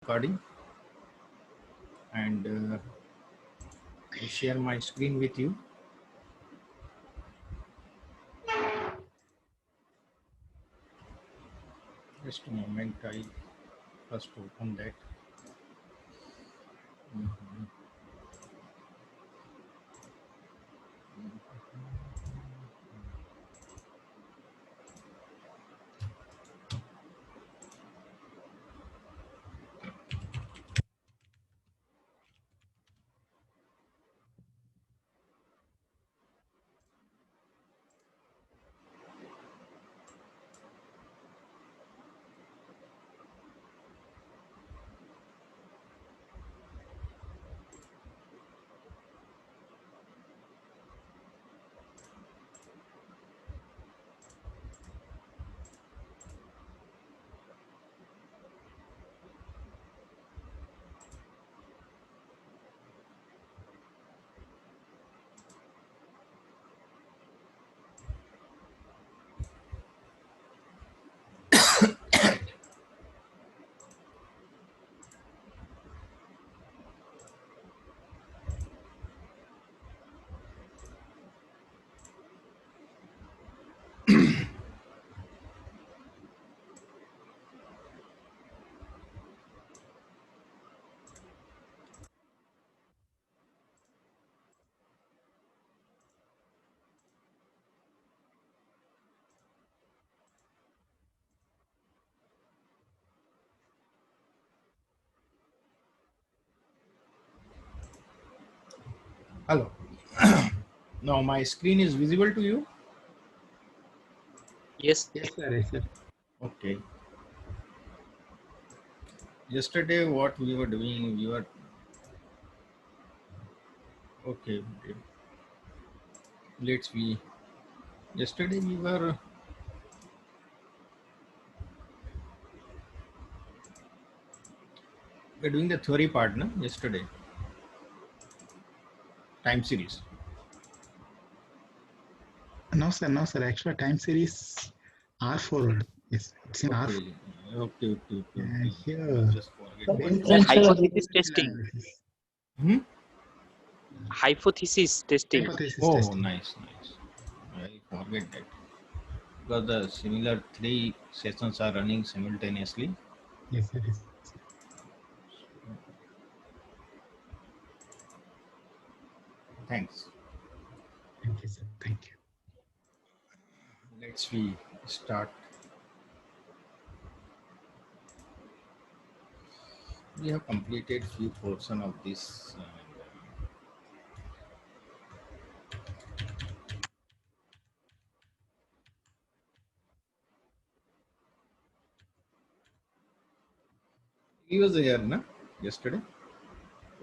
Recording and I share my screen with you. Just a moment, I first open that. Mhm. Hello. Now my screen is visible to you. Yes. Yes, sir. Yes, sir. Okay. Yesterday, what we were doing, we were okay. Let's we. Yesterday we were doing the theory part, no? Yesterday, time series. No, sir. No, sir. Actually, time series R forward. Yes, it's in R. Okay. Okay. Here, Just forget. bench Sir, and hypothesis testing. analysis. Hmm? Hypothesis testing. Hypothesis Oh, testing. nice. I forget that. Because the similar 3 sessions are running simultaneously. Yes, sir. Yes. Thanks. Thank you, sir. Thank you. Let's we start. We have completed few portion of this. He was here, na? Yesterday.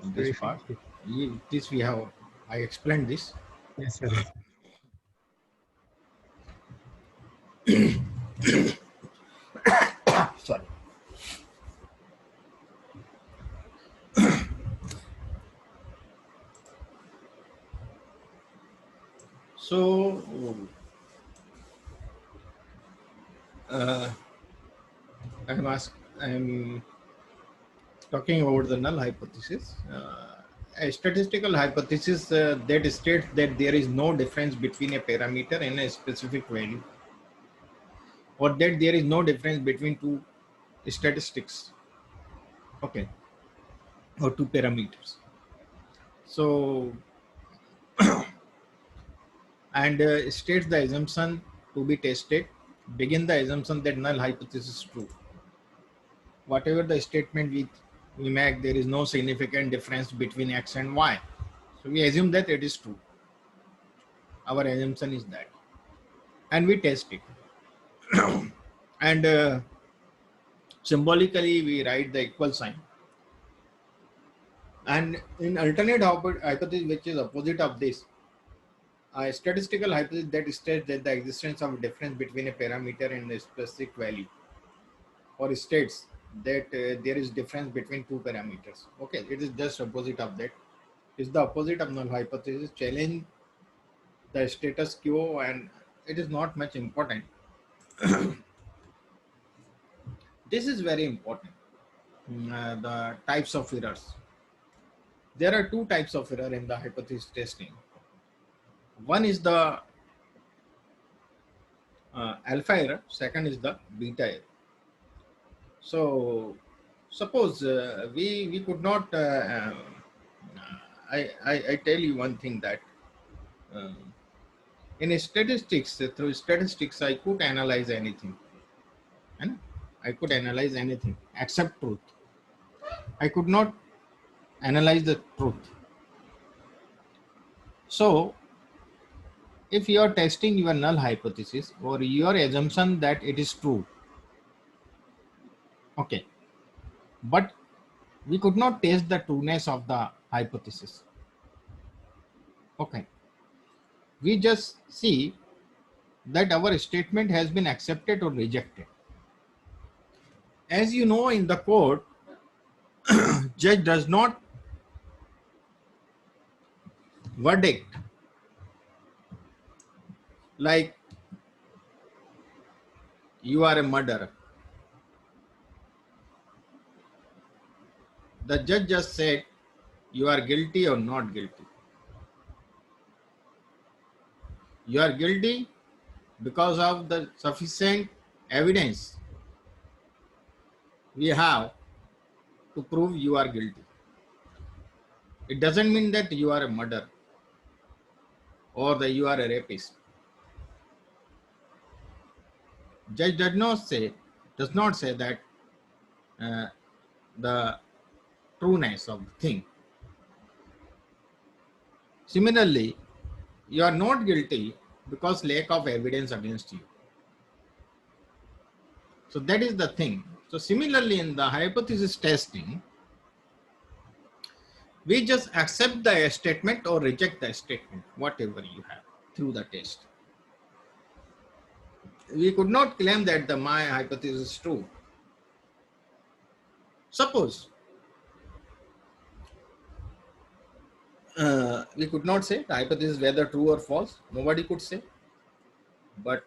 In this Very part. finished it. This we have. I explained this. Yes, sir. Yes, sir. Sorry. So I'm talking about the null hypothesis. A statistical hypothesis that states that there is no difference between a parameter and a specific value, or that there is no difference between two statistics, okay, or two parameters. So, and states the assumption to be tested, begin the assumption that null hypothesis is true. Whatever the statement we make, there is no significant difference between X and Y. So we assume that it is true. Our assumption is that. And we test it. And symbolically, we write the equal sign. And in alternate hypothesis, which is opposite of this, a statistical hypothesis that states that the existence of a difference between a parameter and a specific value, or states that there is difference between two parameters. Okay, it is just opposite of that. It's the opposite of null hypothesis. Challenge the status quo, and it is not much important. This is very important. the types of errors. There are two types of error in the hypothesis testing. One is the alpha error, second is the beta error. So suppose we could not I tell you one thing that uh, in statistics, through statistics I could analyze anything, and I could analyze anything except truth. I could not analyze the truth. So if you are testing your null hypothesis or your assumption that it is true, okay, but we could not test the trueness of the hypothesis. Okay, we just see that our statement has been accepted or rejected. As you know, in the court, judge does not verdict like you are a murderer. The judge just said you are guilty or not guilty. You are guilty because of the sufficient evidence we have to prove you are guilty. It doesn't mean that you are a murderer or that you are a rapist. Judge does not say that uh, the trueness of the thing. Similarly, you are not guilty because lack of evidence against you. So that is the thing. So similarly, in the hypothesis testing, we just accept the statement or reject the statement, whatever you have through the test. We could not claim that my hypothesis is true. Suppose we could not say the hypothesis whether true or false. Nobody could say. But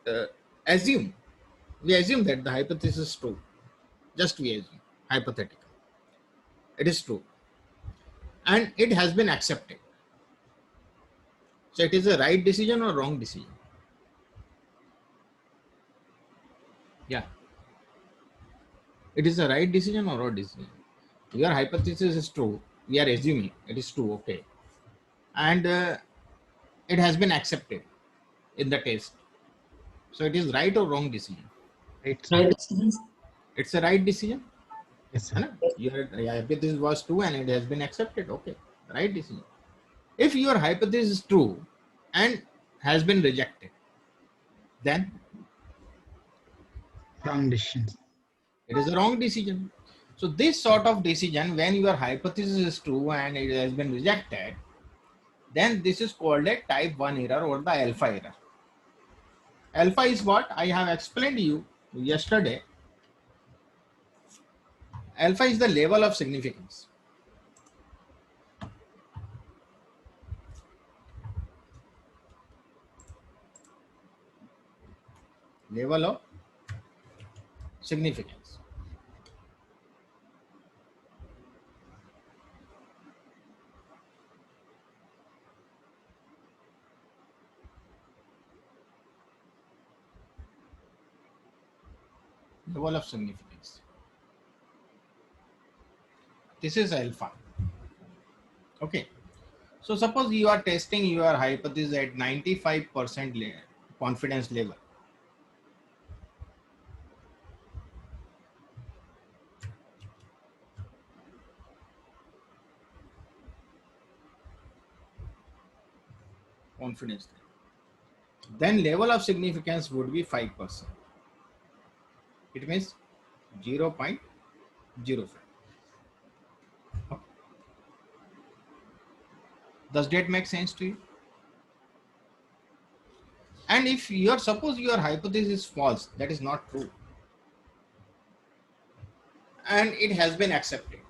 we assume that the hypothesis is true. Just we assume, hypothetical. It is true. And it has been accepted. So it is a right decision or wrong decision? Yeah. It is a right decision or wrong decision? Your hypothesis is true. We are assuming it is true. Okay. And it has been accepted in the test. So it is right or wrong decision? Right. It's a right decision. Yes, sir. Your hypothesis was true and it has been accepted. Okay. Right decision. If your hypothesis is true and has been rejected, then Wrong decision. it is a wrong decision. So this sort of decision, when your hypothesis is true and it has been rejected, then this is called a type 1 error or the alpha error. Alpha is what I have explained to you yesterday. Alpha is the level of significance. Level of significance. Level of significance. This is alpha. Okay. So suppose you are testing your hypothesis at 95% confidence level. Confidence level. Then level of significance would be 5%. It means 0.05. Okay. Does that make sense to you? And if suppose your hypothesis is false, that is not true, and it has been accepted,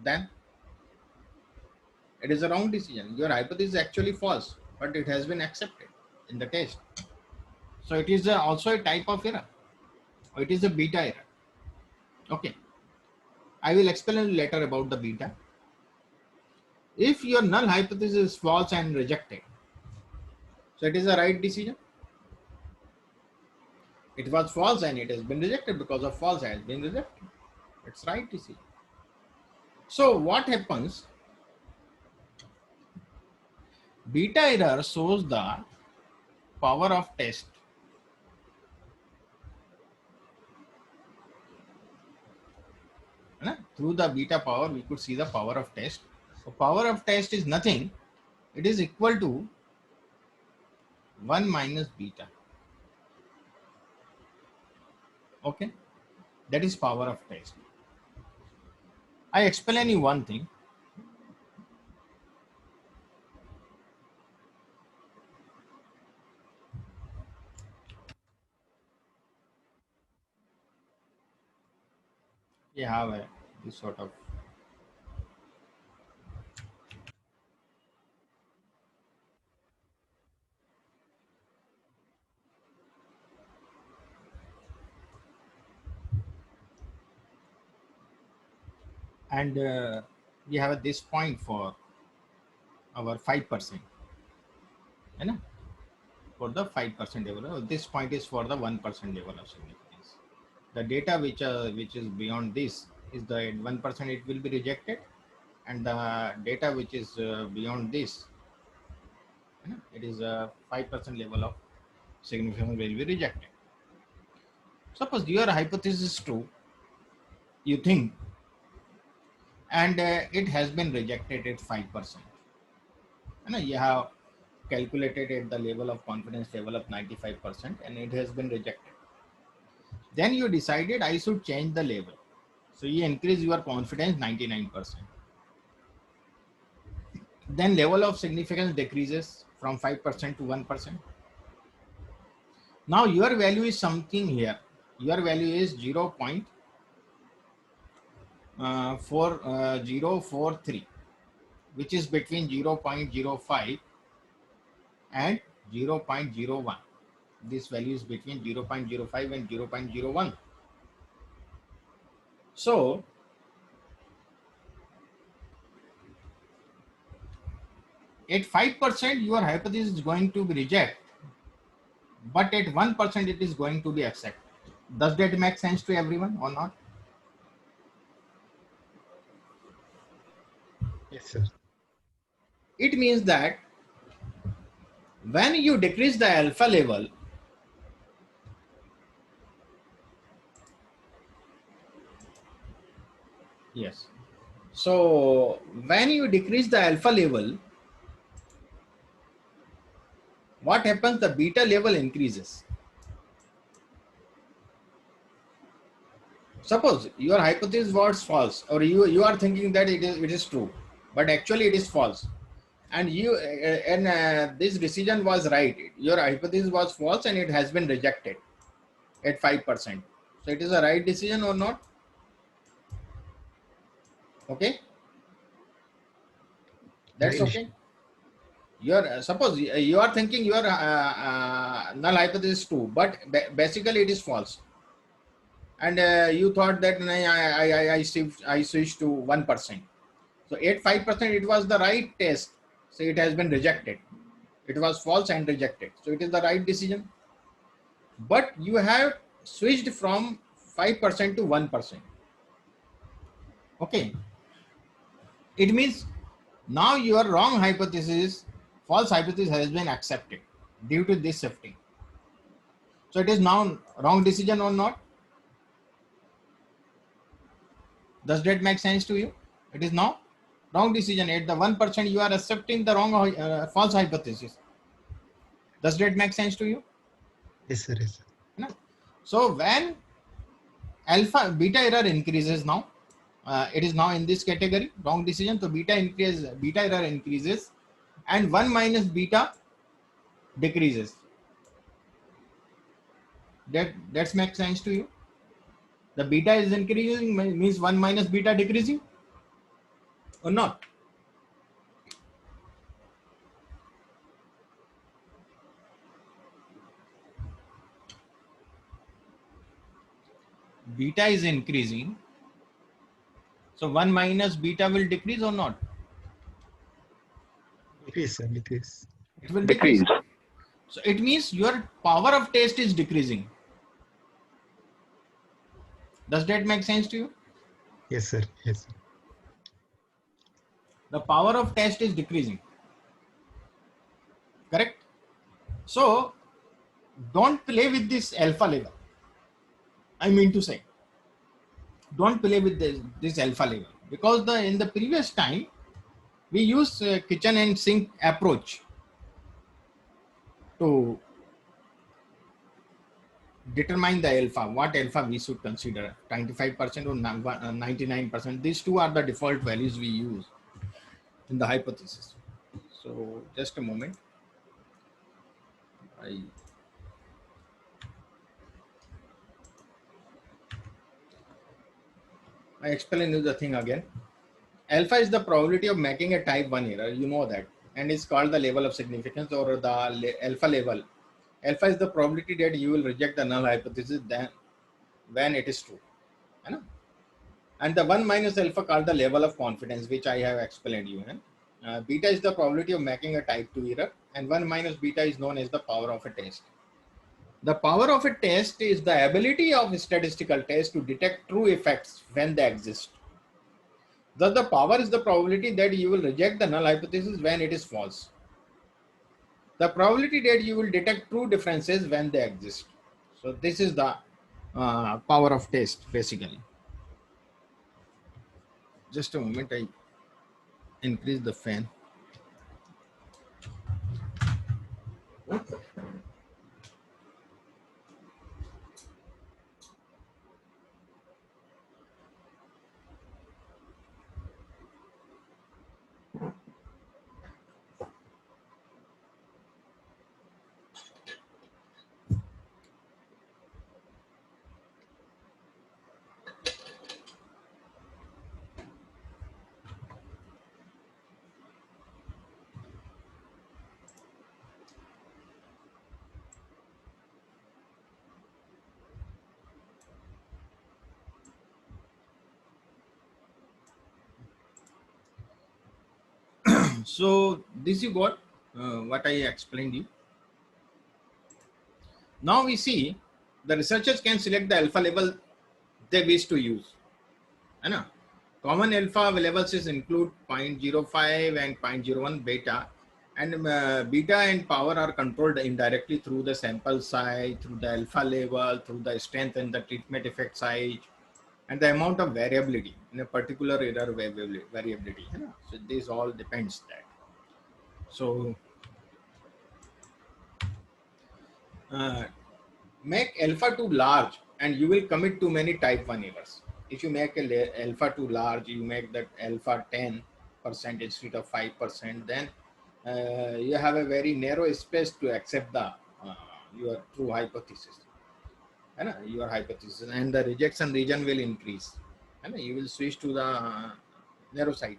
then it is a wrong decision. Your hypothesis is actually false, but it has been accepted in the test. So it is also a type of error. It is a beta error. Okay. I will explain later about the beta. If your null hypothesis is false and rejected, so it is a right decision. It was false and it has been rejected because of false has been rejected. It's right decision. So what happens? Beta error shows the power of test. Through the beta power, we could see the power of test. So power of test is nothing. It is equal to 1 minus beta. Okay. That is power of test. I explain you one thing. You have this sort of and we have this point for our 5%. For the 5% level, this point is for the 1% level of significance. The data which is beyond this is the 1%, it will be rejected, and the data which is beyond this, it is a 5% level of significance will be rejected. Suppose your hypothesis is true, you think, and it has been rejected at 5%. You have calculated at the level of confidence level of 95% and it has been rejected. Then you decided I should change the level. So you increase your confidence 99%. Then level of significance decreases from 5% to 1%. Now your value is something here. Your value is 0.4043, which is between 0.05 and 0.01. This value is between 0.05 and 0.01. So at 5%, your hypothesis is going to be rejected, but at 1%, it is going to be accepted. Does that make sense to everyone or not? Yes, sir. It means that when you decrease the alpha level, yes. So when you decrease the alpha level, what happens? The beta level increases. Suppose your hypothesis was false, or you are thinking that it is true, but actually it is false, and this decision was right. Your hypothesis was false and it has been rejected at 5%. So it is a right decision or not? Okay, that's Right. okay. Suppose you are thinking your null hypothesis is true, but basically it is false, and you thought that I switched to 1%. So at 5% it was the right test, so it has been rejected. It was false and rejected, so it is the right decision. But you have switched from 5% to 1%. Okay, it means now your wrong hypothesis, false hypothesis has been accepted due to this shifting. So it is now wrong decision or not? Does that make sense to you? It is now wrong decision. At the 1%, you are accepting the wrong false hypothesis. Does that make sense to you? Yes, sir. Yes, sir. No? So when alpha beta error increases now, it is now in this category, wrong decision. So beta error increases, and 1 minus beta decreases. That makes sense to you? The beta is increasing means 1 minus beta decreasing or not? beta is increasing, so 1 minus beta will decrease or not? Decrease, sir, decrease. It will decrease. So it means your power of test is decreasing. Does that make sense to you? Yes, sir. Yes. The power of test is decreasing. Correct? So don't play with this alpha level. I mean to say, don't play with this alpha level, because in the previous time we used kitchen and sink approach to determine the alpha, what alpha we should consider, 25% or 99%. These two are the default values we use in the hypothesis. So just a moment. I explain you the thing again. Alpha is the probability of making a type 1 error, you know that, and is called the level of significance or the alpha level. Alpha is the probability that you will reject the null hypothesis then when it is true. And the 1 minus alpha called the level of confidence, which I have explained you. Beta is the probability of making a type 2 error, and 1 minus beta is known as the power of a test. The power of a test is the ability of a statistical test to detect true effects when they exist. Thus, the power is the probability that you will reject the null hypothesis when it is false. The probability that you will detect true differences when they exist. So this is the power of test basically. Just a moment, I increase the fan. So this you got what I explained you. Now we see the researchers can select the alpha level they wish to use. Common alpha levels include 0.05 and 0.01 beta, and beta and power are controlled indirectly through the sample size, through the alpha level, through the strength and the treatment effect size, and the amount of variability in a particular error variability. So this all depends that. So make alpha too large and you will commit too many type 1 errors. If you make alpha too large, you make that alpha 10% instead of 5%, then you have a very narrow space to accept the your true hypothesis. Your hypothesis, and the rejection region will increase. You will switch to the narrow side.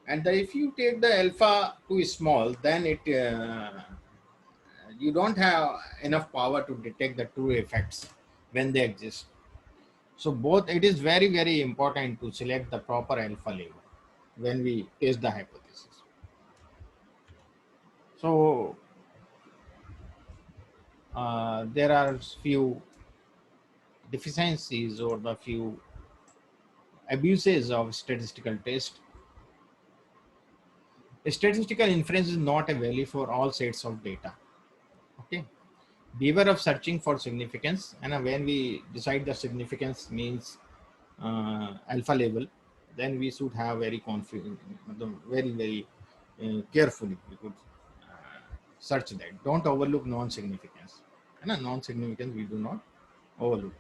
And if you take the alpha too small, then you don't have enough power to detect the true effects when they exist. So both, it is very, very important to select the proper alpha level when we test the hypothesis. So there are few deficiencies or the few abuses of statistical test. A statistical inference is not a value for all sets of data. Okay. Beware of searching for significance, and when we decide the significance means alpha level, then we should have very very carefully we could search that. Don't overlook non-significance. And non-significance we do not overlook.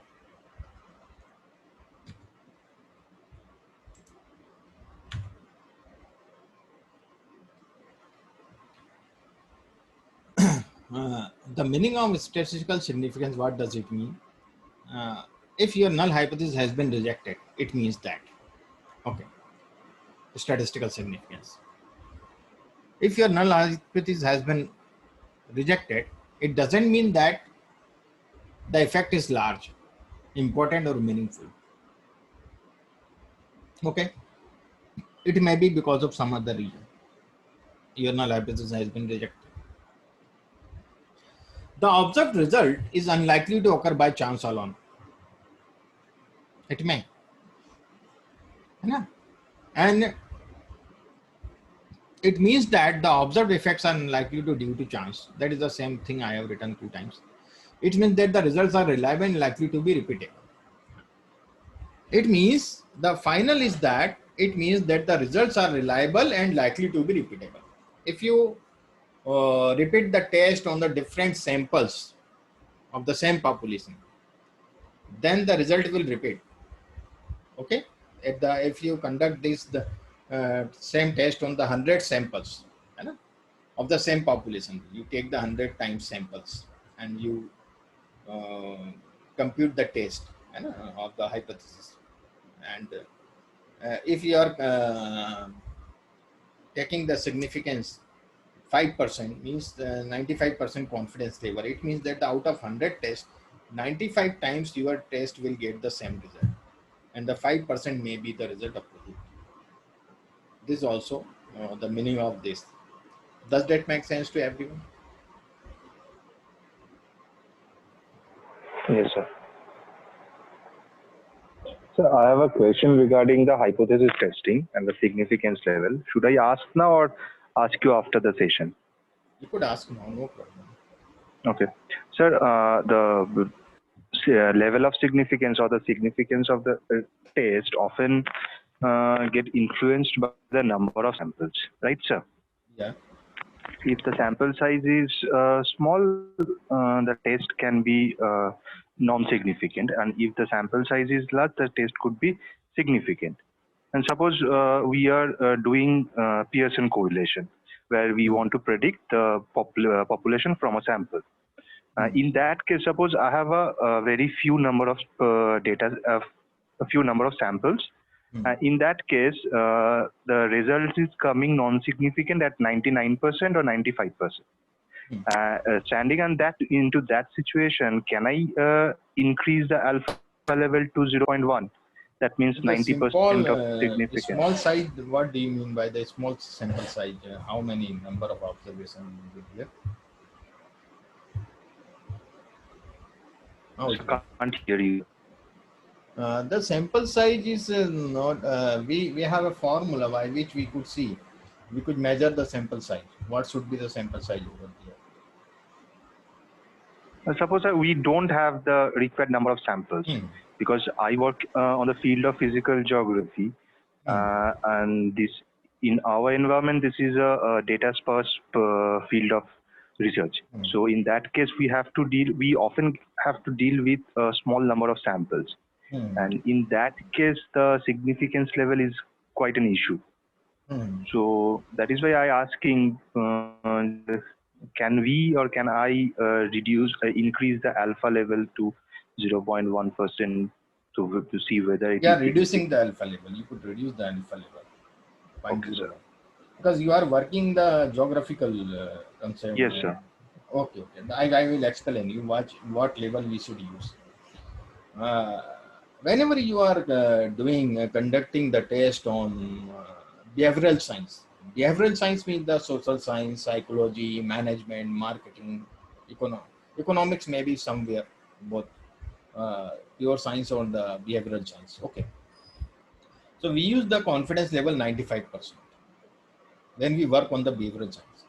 The meaning of statistical significance, what does it mean? If your null hypothesis has been rejected, it means that. Okay. Statistical significance. If your null hypothesis has been rejected, it doesn't mean that the effect is large. important or meaningful. Okay, it may be because of some other reason. Your null hypothesis has been rejected. The observed result is unlikely to occur by chance alone. It may, and it means that the observed effects are unlikely to due to chance. That is the same thing I have written 2 times. It means that the results are reliable and likely to be repeated. It means the final is that it means that the results are reliable and likely to be repeatable. If you repeat the test on the different samples of the same population, then the result will repeat. Okay, if you conduct the same test on the 100 samples of the same population, you take the 100 times samples and you compute the test of the hypothesis. And if you are taking the significance 5%, means the 95% confidence level, it means that out of 100 tests, 95 times your test will get the same result, and the 5% may be the result of the. This is also the meaning of this. Does that make sense to everyone? Yes, sir. So I have a question regarding the hypothesis testing and the significance level. Should I ask now or ask you after the session? You could ask now, no problem. Okay. Sir, the level of significance or the significance of the test often get influenced by the number of samples, right, sir? Yeah. If the sample size is small, the test can be non-significant, and if the sample size is large, the test could be significant. And suppose we are doing Pearson correlation, where we want to predict the population from a sample. In that case, suppose I have a very few number of data, a few number of samples. In that case, the result is coming non-significant at 99% or 95%. Standing on that, into that situation, can I increase the alpha level to 0.1? That means 90% of significance. Small size, what do you mean by the small sample size? How many number of observations will be there? I can't hear you. The sample size is not, we have a formula by which we could see, we could measure the sample size. What should be the sample size over there? Suppose we don't have the required number of samples, because I work on the field of physical geography, and this in our environment, this is a data sparse field of research. So in that case, we often have to deal with a small number of samples. And in that case, the significance level is quite an issue. So that is why I asking, can we or can I increase the alpha level to 0.1% to see whether it is reducing the alpha level. You could reduce the alpha level. Okay, sir. Because you are working the geographical concept. Yes, sir. Okay. I will explain you what level we should use. Whenever you are conducting the test on behavioral science. Behavioral science means the social science, psychology, management, marketing, economics, maybe somewhere, both pure science or the behavioral science. Okay. So we use the confidence level 95% when we work on the behavioral science.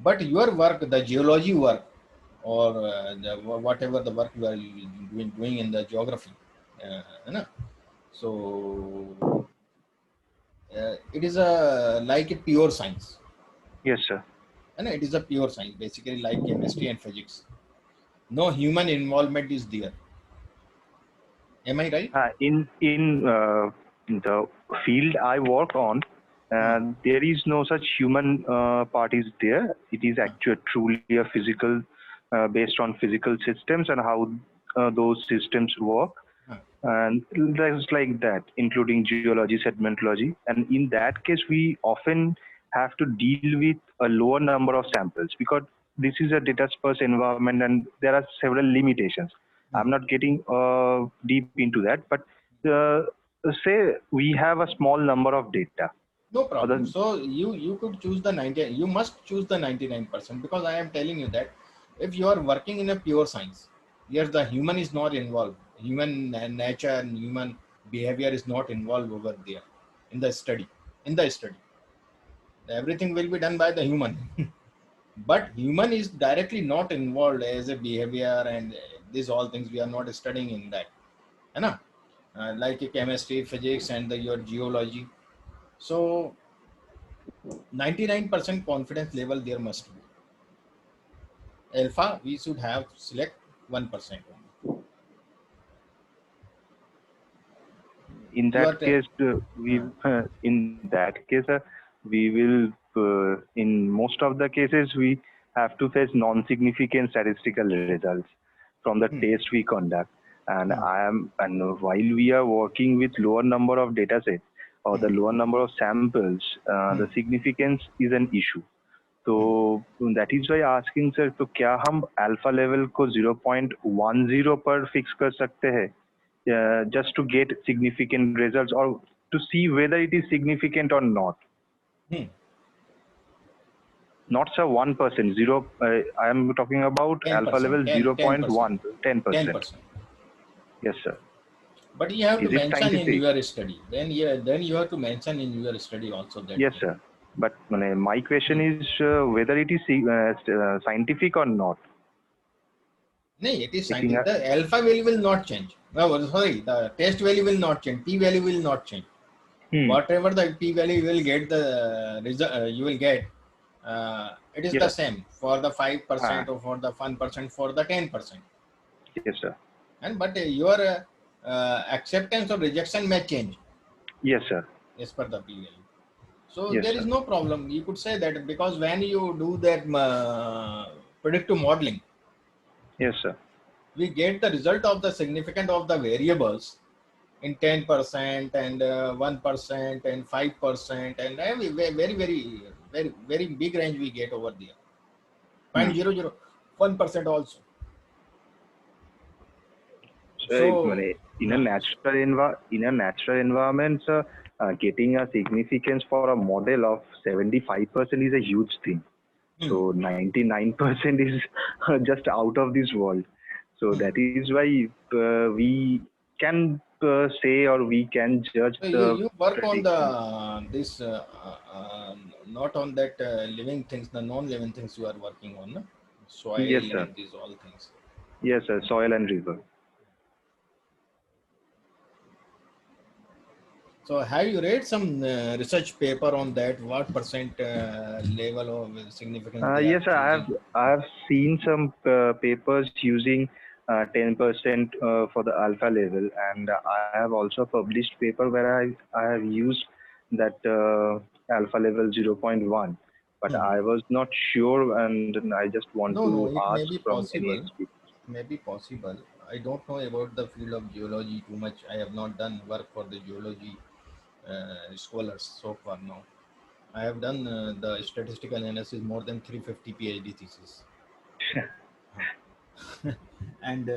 But your work, the geology work, or whatever the work you are doing in the geography, so it is like a pure science. Yes, sir. And it is a pure science, basically like chemistry and physics. No human involvement is there. Am I right? In the field I work on, there is no such human parties there. It is actually truly a physical, based on physical systems and how those systems work. And just like that, including geology, sedimentology. And in that case, we often have to deal with a lower number of samples because this is a data sparse environment and there are several limitations. I'm not getting deep into that, but say we have a small number of data. No problem. Other, So you could choose the 90. You must choose the 99%, because I am telling you that if you are working in a pure science, yes, the human is not involved. Human nature and human behavior is not involved over there in the study. In the study, everything will be done by the human. But human is directly not involved as a behavior, and these all things we are not studying in that. है ना? Like chemistry, physics, and your geology. So 99% confidence level there must be. Alpha, we should have select 1% only. in You are that case, we will in most of the cases we have to face non-significant statistical results from the test we conduct. And while we are working with lower number of data sets or the lower number of samples, the significance is an issue. तो that is why asking sir, तो क्या हम alpha level को 0.10 पर fix कर सकते हैं just to get significant results, or to see whether it is significant or not? Not sir 1%, I am talking about 10%, alpha level 0.1, 10%. Yes sir. But you have Is to it mention in scientific? your study. Then you have to mention in your study also that. Yes sir. But my question is whether it is scientific or not. No, it is scientific. The alpha value will not change. No, sorry, the test value will not change. P value will not change. Whatever the P value you will get, the result you will get. It is the same for the 5% or for the 1% for the 10%. Yes sir. And but your acceptance or rejection may change. Yes sir. As per the P value. So there is no problem. You could say that, because when you do that predictive modeling, yes sir, we get the result of the significance of the variables in 10% and 1% and 5%, and very big range we get over there. 0.001% also. So in a natural environment, getting a significance for a model of 75% is a huge thing. So 99% is just out of this world. So that is why we can say, or we can judge. So you work on the this not on that living things, the non-living things you are working on, no? Soil, yes, sir. and these all things. Yes sir, soil and river. So have you read some research paper on that? What percent level of significance? Yes, sir, I have seen some papers using 10% for the alpha level, and I have also published paper where I have used that alpha level 0.1, but I was not sure, and I just want to ask from any expert. May be possible. I don't know about the field of geology too much. I have not done work for the geology scholars so far now. I have done the statistical analysis more than 350 PhD thesis. And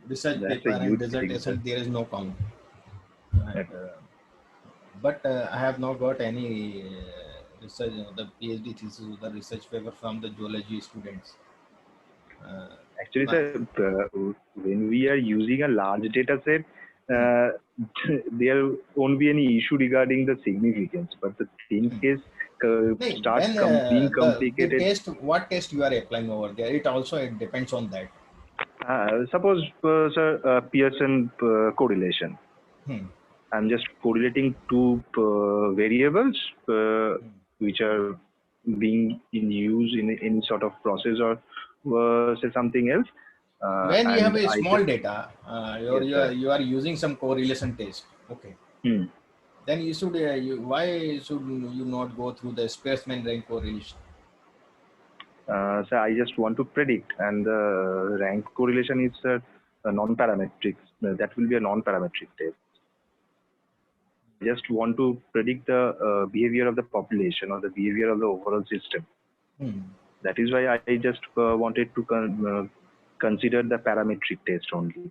research paper and dissertation, there is no count. And, but I have not got any research, the PhD thesis, the research paper from the geology students. Actually, sir, when we are using a large data set, there won't be any issue regarding the significance. But the thing is, starts being complicated. The test, what test you are applying over there? It also depends on that. Suppose, sir, Pearson correlation. I'm just correlating two variables which are being in use in any sort of process, or say something else. When you have a small data, you are using some correlation test. Okay. Then you should why should you not go through the Spearman rank correlation? So I just want to predict, and the rank correlation is a non-parametric. That will be a non-parametric test. I just want to predict the behavior of the population or the behavior of the overall system. That is why I just wanted to consider the parametric test only.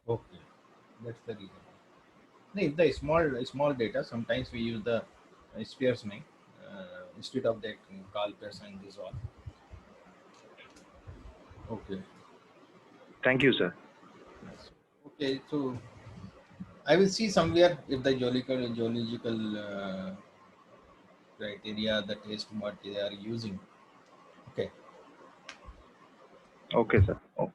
Okay, that's the reason. No, if the small data, sometimes we use the Spear's May instead of that Carl Pearson and this all. Okay. Thank you, sir. Yes. Okay, so I will see somewhere if the geological criteria, the test what they are using. Okay. Okay, sir. Oh,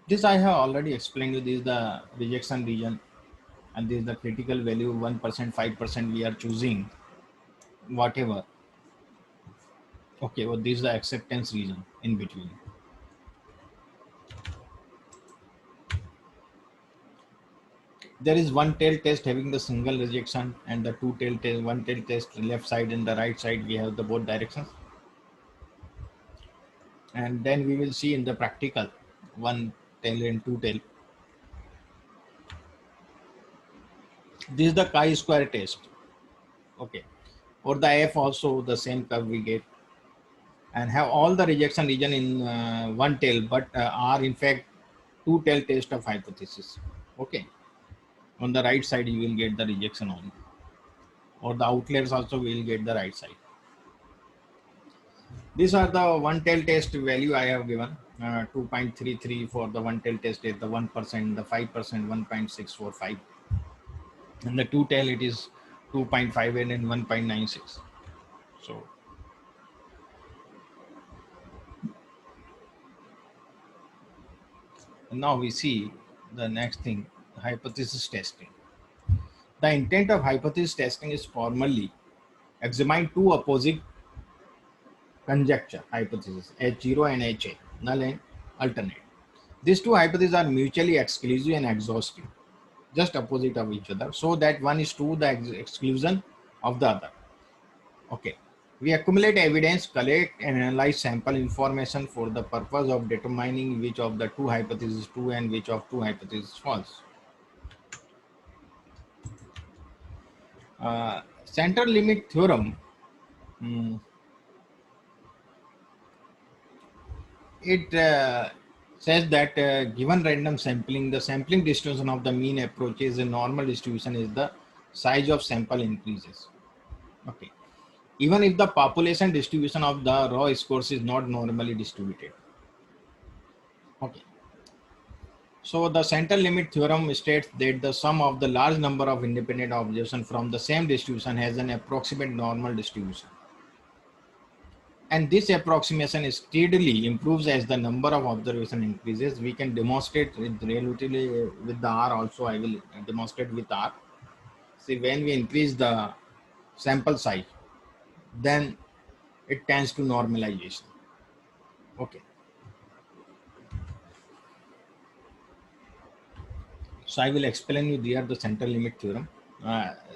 This I have already explained you. This is the rejection region, and this is the critical value 1%, 5% we are choosing, whatever. Okay, well, this is the acceptance region in between. There is one tail test having the single rejection and the two tail test, one tail test left side and the right side. We have the both directions. And then we will see in the practical one tail and two tail. This is the chi-square test. Okay. Or the F also the same curve we get. And have all the rejection region in one tail, but are in fact two tail test of hypothesis. Okay. On the right side, you will get the rejection only. Or the outliers also will get the right side. These are the one tail test value I have given. 2.33 for the one tail test is the 1%, the 5%, 1.645. And the two tail it is 2.58 and 1.96. So now we see the next thing, hypothesis testing. The intent of hypothesis testing is formally examine two opposite conjecture hypotheses H0 and HA, null and alternate. These two hypotheses are mutually exclusive and exhaustive, just opposite of each other, so that one is to the exclusion of the other. Okay. We accumulate evidence, collect and analyze sample information for the purpose of determining which of the two hypotheses is true and which of two hypotheses is false. Center limit theorem, it says that given random sampling, the sampling distribution of the mean approaches a normal distribution is the size of sample increases. Okay. Even if the population distribution of the raw scores is not normally distributed. Okay. So the center limit theorem states that the sum of the large number of independent observations from the same distribution has an approximate normal distribution. And this approximation steadily improves as the number of observations increases. We can demonstrate with relatively with the R also. I will demonstrate with R. See, when we increase the sample size, then it tends to normalization. Okay. So I will explain you there the center limit theorem.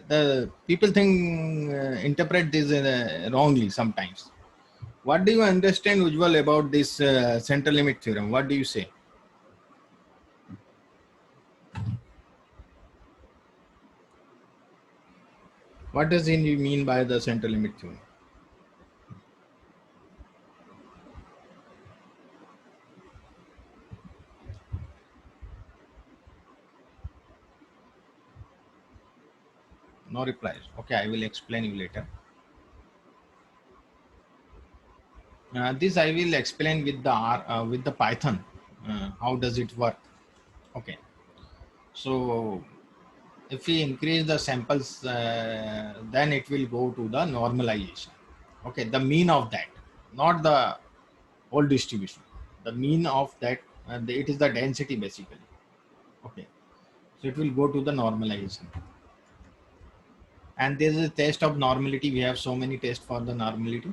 The people think interpret this wrongly sometimes. What do you understand, Ujjwal, about this center limit theorem? What do you say? What does he mean by the center limit theorem? No replies. Okay, I will explain you later. This I will explain with the R, with the Python. How does it work? Okay. So if we increase the samples, then it will go to the normalization. Okay, the mean of that, not the whole distribution. The mean of that, it is the density basically. Okay, so it will go to the normalization. And there is a test of normality. We have so many tests for the normality.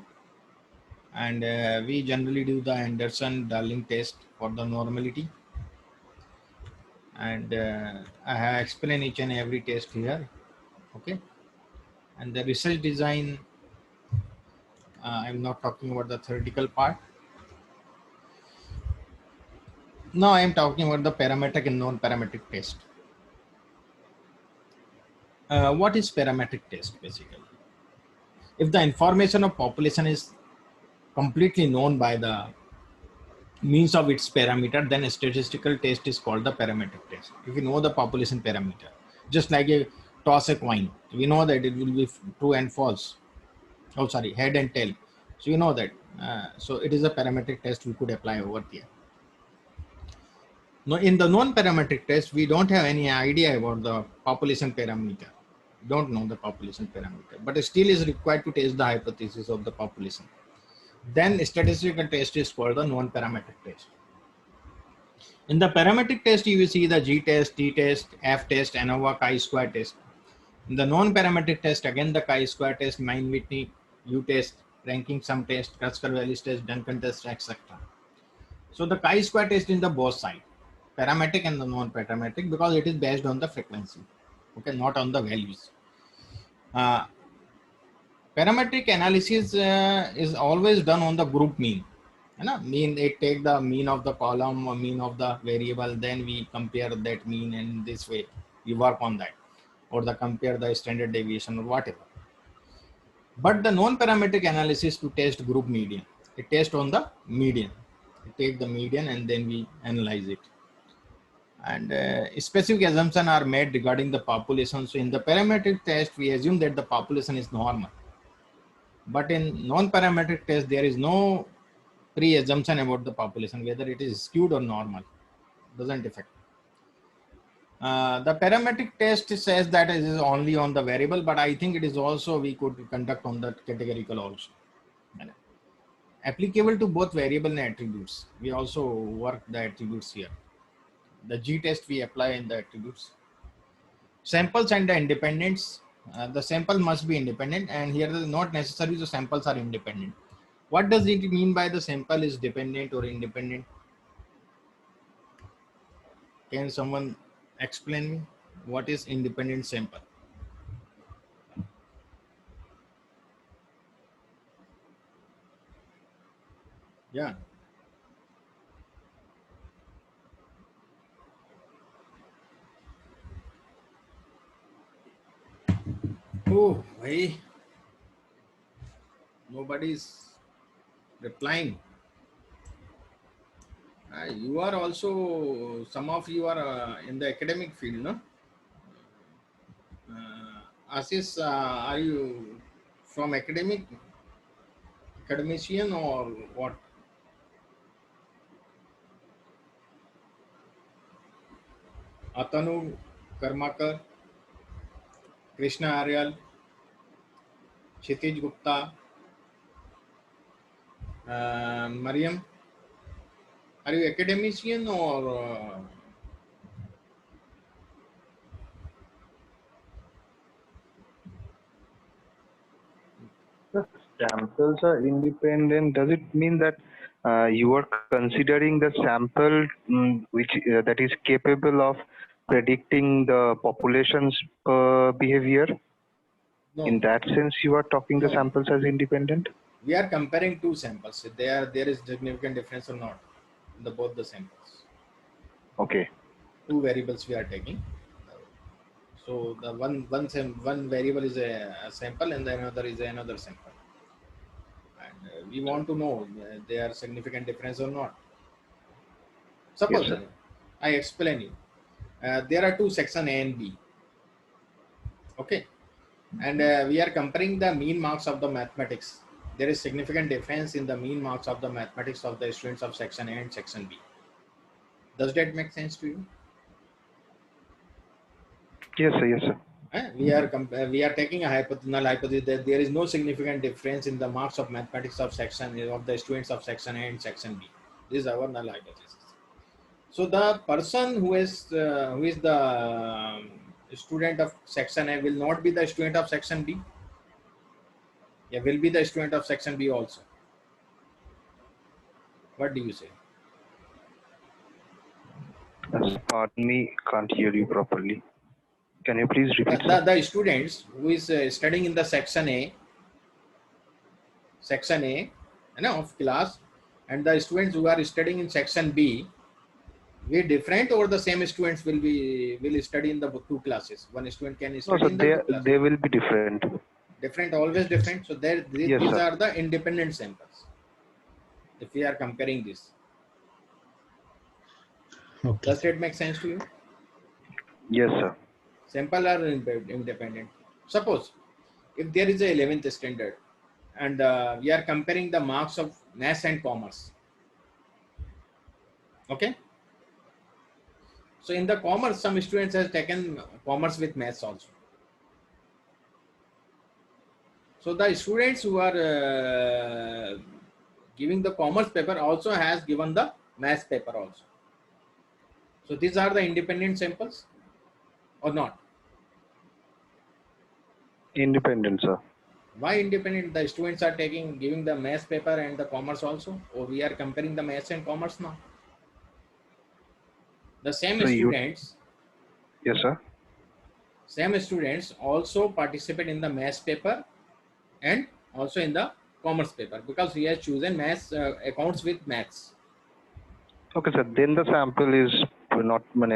And we generally do the Anderson-Darling test for the normality. And I have explained each and every test here. Okay. And the research design, I'm not talking about the theoretical part. Now I am talking about the parametric and non-parametric test. What is parametric test basically? If the information of population is completely known by the means of its parameter, then a statistical test is called the parametric test. If you know the population parameter, just like a toss a coin, we know that it will be true and false. Oh, sorry, head and tail. So you know that. So it is a parametric test we could apply over here. Now, in the non-parametric test, we don't have any idea about the population parameter. Don't know the population parameter, but it still is required to test the hypothesis of the population. Then statistical test is called the non-parametric test. In the parametric test, you will see the G-test, T-test, F-test, ANOVA, chi-square test. In the non-parametric test, again the chi-square test, Main-Whitney, U-test, ranking sum test, Kruskal-Wallis test, Duncan test, etc. So the chi-square test in the both side, parametric and the non-parametric, because it is based on the frequency, okay, not on the values. Parametric analysis is always done on the group mean. Mean, it take the mean of the column or mean of the variable, then we compare that mean, and this way we work on that, or the compare the standard deviation or whatever. But the non-parametric analysis to test group median, it tests on the median. We take the median and then we analyze it. And specific assumptions are made regarding the population. So in the parametric test, we assume that the population is normal. But in non-parametric test, there is no pre-assumption about the population, whether it is skewed or normal, doesn't affect. The parametric test says that it is only on the variable, but I think it is also we could conduct on the categorical also. Applicable to both variable and attributes. We also work the attributes here. The G test we apply in the attributes. Samples and the independents. The sample must be independent, and here is not necessary the samples are independent. What does it mean by the sample is dependent or independent? Can someone explain me what is independent sample? Yeah. Oh, why? Nobody's replying. You are also, some of you are in the academic field, no? Ashish, are you from academician or what? Atanu Karmakar, Krishna Aryal, Kshitij Gupta, Mariam, are you academician or The samples are independent. Does it mean that you are considering the sample which that is capable of predicting the population's behavior? no? In that sense, you are talking the No. samples as independent? We are comparing two samples. There is significant difference or not in the both the samples. Okay. Two variables we are taking. So the one variable is a sample and the another is another sample. And we want to know they are significant difference or not. Suppose Yes, sir. I explain you. There are two section A and B. Okay, and we are comparing the mean marks of the mathematics. There is significant difference in the mean marks of the mathematics of the students of section A and section B. Does that make sense to you? Yes, sir. Yes, sir. We are taking a null hypothesis that there is no significant difference in the marks of mathematics of the students of section A and section B. This is our null hypothesis. So the person who is the student of section A will not be the student of section B. Yeah, will be the student of section B also. What do you say? Pardon me, can't hear you properly. Can you please repeat? The students who is studying in the section A, of class, and the students who are studying in section B, We different or the same students will study in the two classes. One student can No, study sir, in the two classes. they will be different. Different, always different. So there, Yes, these sir. are the independent samples. If we are comparing this, Okay. does it make sense to you? Yes, sir. Sample are independent. Suppose if there is a 11th standard and we are comparing the marks of maths and commerce. Okay. So in the commerce, some students has taken commerce with maths also. So the students who are giving the commerce paper also has given the maths paper also. So these are the independent samples or not? Independent, sir. Why independent? The students are giving the maths paper and the commerce also, or we are comparing the maths and commerce now. The So you, yes, sir. same students also participate in the maths paper and also in the commerce paper because he has chosen maths accounts with maths, Okay, sir. Then the sample is not, not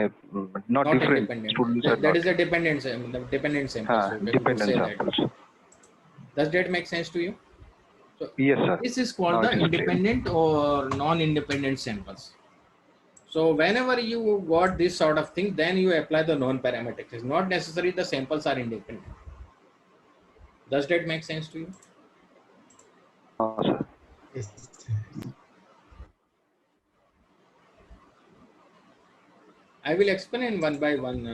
not different. independent. Students are That not. is a dependent sample. So okay, we could Dependent say that. samples. Does that make sense to you? So Yes, sir. this is called Now the it is clear. independent or non-independent samples. So whenever you got this sort of thing, then you apply the non-parametric test. Not necessarily the samples are independent. Does that make sense to you? Sir. Yes. I will explain one by one,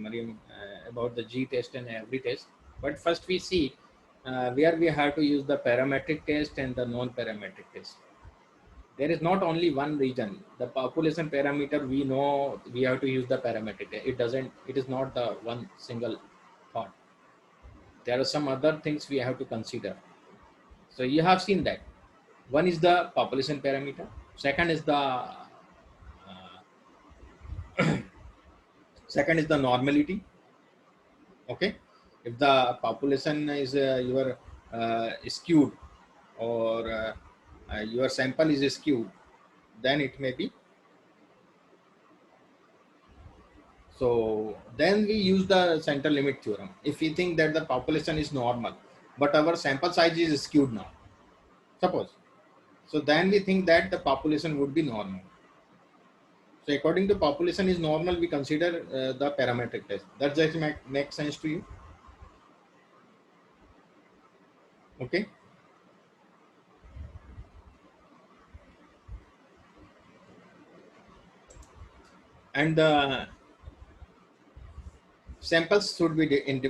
Mariam, about the G test and every test. But first we see where we have to use the parametric test and the non-parametric test. There is not only one region. The population parameter, we know we have to use the parametric test. It is not the one single thought. There are some other things we have to consider. So you have seen that. One is the population parameter. Second is the normality. Okay, if the population is your skewed or your sample is skewed, then it may be. So then we use the center limit theorem. If we think that the population is normal, but our sample size is skewed now, suppose. So then we think that the population would be normal. So according to population is normal, we consider the parametric test. Does that make sense to you? Okay. And the samples should be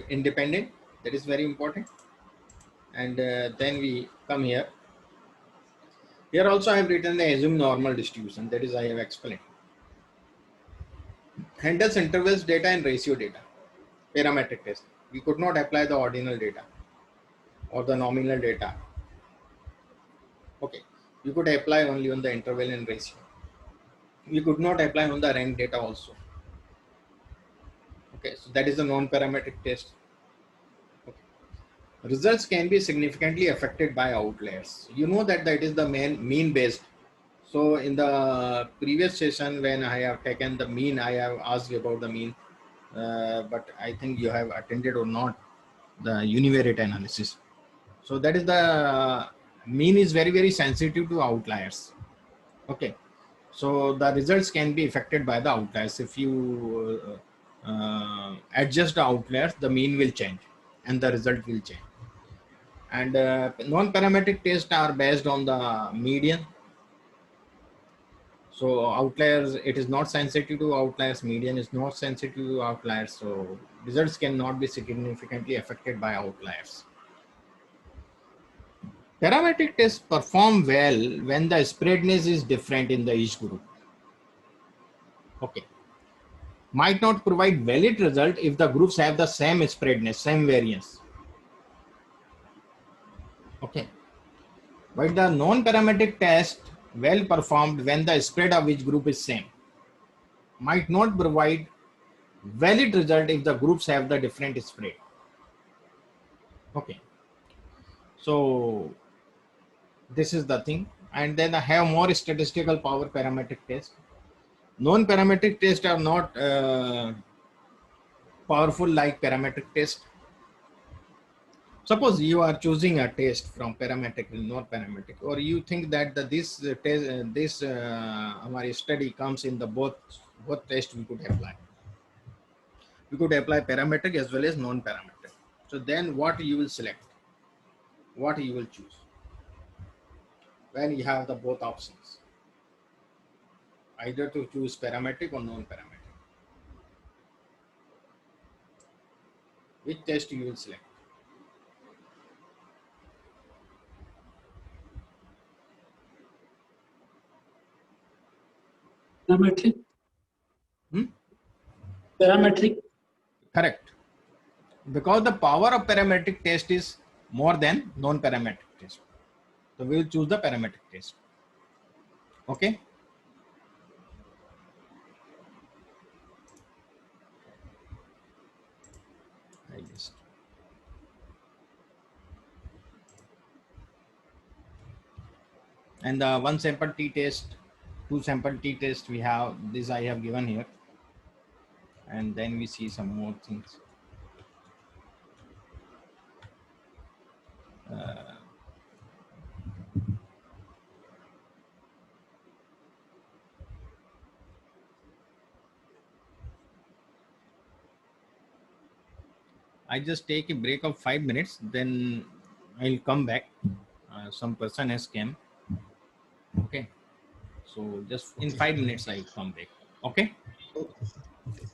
independent. That is very important. And then we come here. Here also I have written the assume normal distribution. That is I have explained. Handles intervals data and ratio data. Parametric test. We could not apply the ordinal data or the nominal data. Okay. You could apply only on the interval and ratio. We could not apply on the rank data also. Okay. So that is the non-parametric test. Okay. Results can be significantly affected by outliers. You know that it is the mean based. So in the previous session when I have taken the mean, I have asked you about the mean, but I think you have attended or not the univariate analysis. So that is the mean is very, very sensitive to outliers. Okay. So the results can be affected by the outliers. If you adjust the outliers, the mean will change and the result will change. And non-parametric tests are based on the median. So outliers, it is not sensitive to outliers. Median is not sensitive to outliers. So results cannot be significantly affected by outliers. Parametric tests perform well when the spreadness is different in the each group. Okay. Might not provide valid result if the groups have the same spreadness, same variance. Okay. But the non-parametric test well performed when the spread of each group is same. Might not provide valid result if the groups have the different spread. Okay. So this is the thing. And then I have more statistical power parametric test. Non-parametric tests are not powerful like parametric test. Suppose you are choosing a test from parametric and non-parametric, or you think that this our study comes in the both tests we could apply. We could apply parametric as well as non-parametric. So then what you will select? What you will choose when you have the both options? Either to choose parametric or non-parametric. Which test you will select? Parametric. Hmm? Parametric. Correct. Because the power of parametric test is more than non-parametric test. So we will choose the parametric test. Okay. I just and the one sample t test, two sample t test we have this I have given here, and then we see some more things. I just take a break of 5 minutes, then I'll come back. Some person has came. Okay, so just in Okay. 5 minutes I'll come back. Okay. Okay.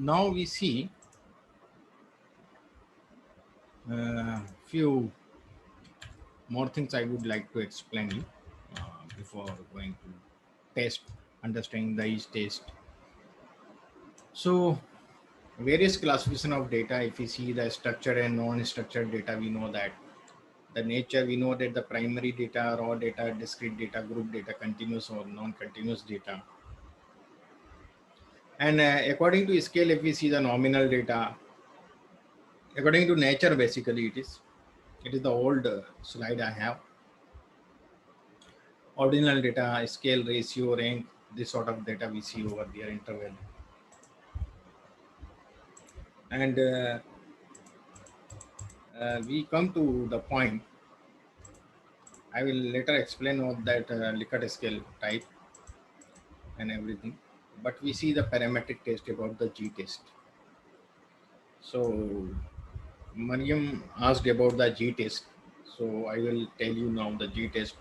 now we see few more things I would like to explain you before going to test, understanding the each test. So various classification of data, if we see the structured and non-structured data, we know that the nature, we know that the primary data, raw data, discrete data, group data, continuous or non-continuous data. And according to scale, if we see the nominal data, according to nature, basically it is the old slide I have. Ordinal data, scale, ratio, rank, this sort of data we see over there, interval. And we come to the point. I will later explain what that Likert scale type and everything. But we see the parametric test about the G test. So Mariam asked about the G test. So I will tell you now the G test.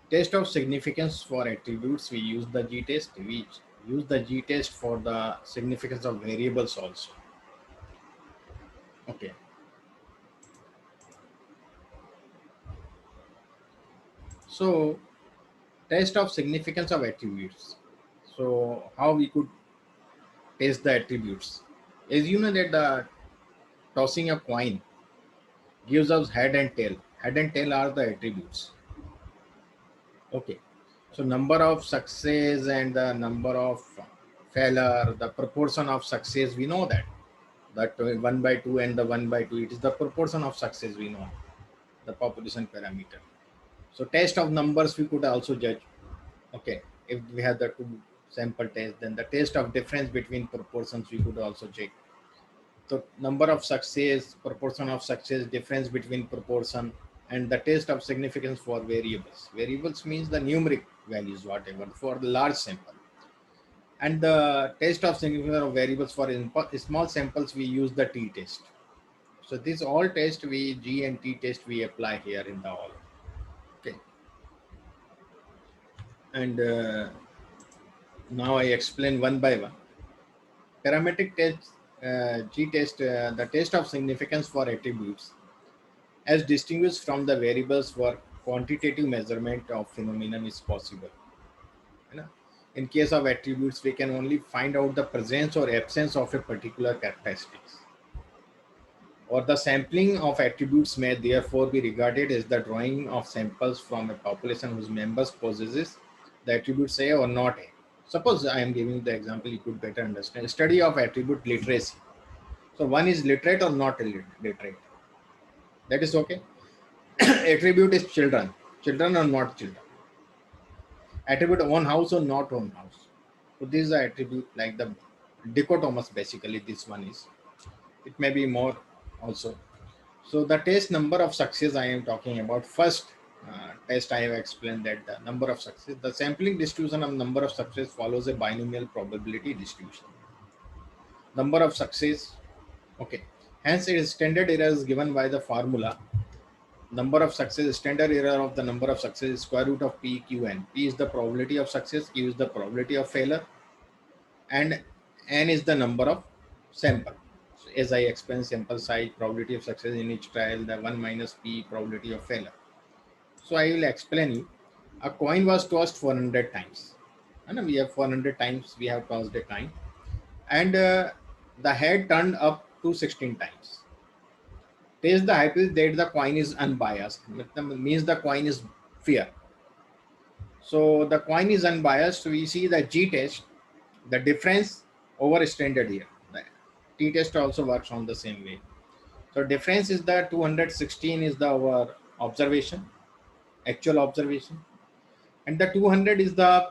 Test of significance for attributes, we use the G test. We use the G test for the significance of variables also. Okay. So test of significance of attributes. So how we could test the attributes? As you know that the tossing a coin gives us head and tail. Head and tail are the attributes. Okay. So number of success and the number of failure, the proportion of success, we know that. That 1 by 2 and the 1 by 2, it is the proportion of success we know, the population parameter. So test of numbers we could also judge. Okay. If we have the two sample test, then the test of difference between proportions we could also check. So number of success, proportion of success, difference between proportion, and the test of significance for variables. Variables means the numeric values, whatever, for the large sample. And the test of significance of variables for small samples, we use the t-test. So this all test we G and T test we apply here in the all. Okay. And now I explain one by one. Parametric test, G test, the test of significance for attributes as distinguished from the variables for quantitative measurement of phenomenon is possible. In case of attributes, we can only find out the presence or absence of a particular characteristics. Or the sampling of attributes may therefore be regarded as the drawing of samples from a population whose members possesses the attributes A or not A. Suppose I am giving the example, you could better understand. Study of attribute literacy. So one is literate or not literate. That is okay. Attribute is children. Children or not children. Attribute own house or not own house. So this is the attribute like the dichotomous basically this one is. It may be more also. So the test number of success I am talking about. First test I have explained that the number of success. The sampling distribution of number of success follows a binomial probability distribution. Number of success. Okay. Hence its standard error is given by the formula. Number of success, standard error of the number of success is square root of P, Q, N. P is the probability of success, Q is the probability of failure, and N is the number of sample. So as I explained, sample size, probability of success in each trial, the 1 minus P, probability of failure. So I will explain you. A coin was tossed 400 times. And we have 400 times, we have tossed a coin. And the head turned up to 16 times. Test the hypothesis that the coin is unbiased, means the coin is fair. So the coin is unbiased. So we see the G test, the difference over standard here. The T test also works on the same way. So difference is the 216 is the our observation, actual observation, and the 200 is the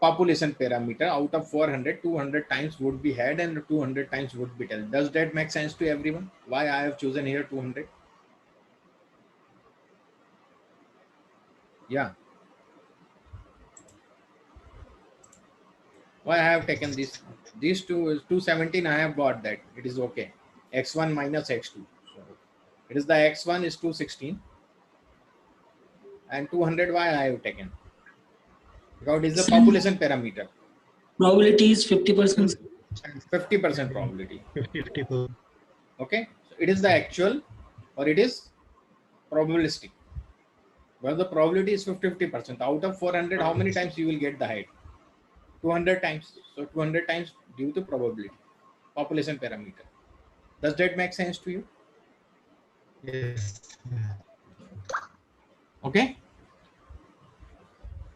population parameter. Out of 400, 200 times would be head and 200 times would be tail. Does that make sense to everyone? Why I have chosen here 200? Yeah. Why I have taken this? These two is 217. I have got that. It is okay. X1 minus X2. So it is the X1 is 216 and 200. Why I have taken? Because it is the population parameter. Probability is 50%. 50% probability. 50. Okay, so it is the actual or it is probabilistic. Well, the probability is 50%. Out of 400, how many times you will get the height? 200 times. So 200 times due to probability, population parameter. Does that make sense to you? Yes. Okay.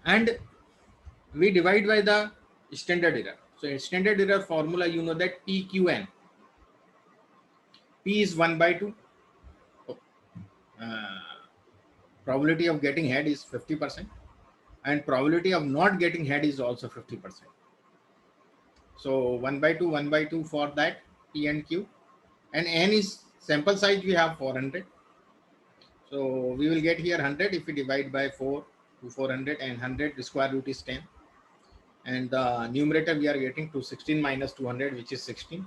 And we divide by the standard error. So in standard error formula, you know that PQN. P is 1 by 2. Probability of getting head is 50%. And probability of not getting head is also 50%. So 1 by 2, 1 by 2 for that P and Q. And N is sample size, we have 400. So we will get here 100 if we divide by 4 to 400, and 100 the square root is 10. And the numerator we are getting to 16 minus 200, which is 16.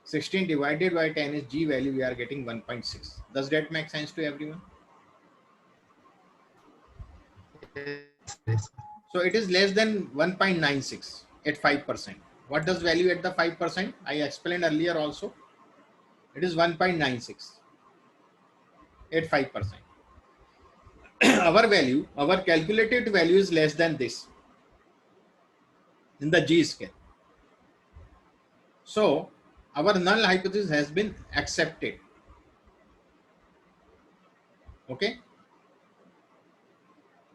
16 divided by 10 is G value, we are getting 1.6. Does that make sense to everyone? Yes. So it is less than 1.96 at 5%. What does value at the 5%? I explained earlier also. It is 1.96 at 5%. Our value, our calculated value is less than this in the G scale. So our null hypothesis has been accepted. Okay.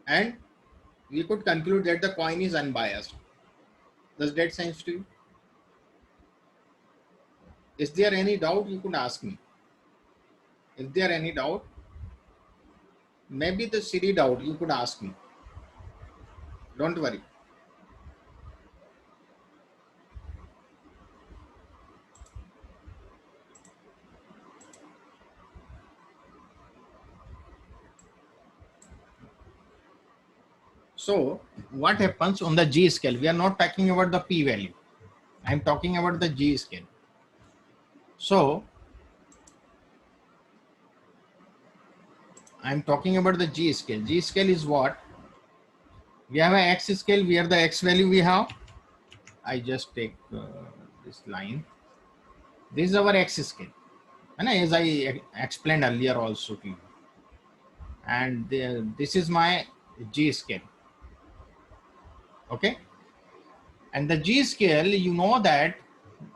And we could conclude that the coin is unbiased. Does that sense to you? Is there any doubt? You could ask me. Is there any doubt? Maybe the silly doubt you could ask me. Don't worry. So what happens on the G scale? We are not talking about the P value. I am talking about the G scale. So I am talking about the G scale. G scale is what? We have an X scale where the X value we have. I just take this line. This is our X scale. And as I explained earlier also to you. And this is my G scale. Okay. And the G scale, you know that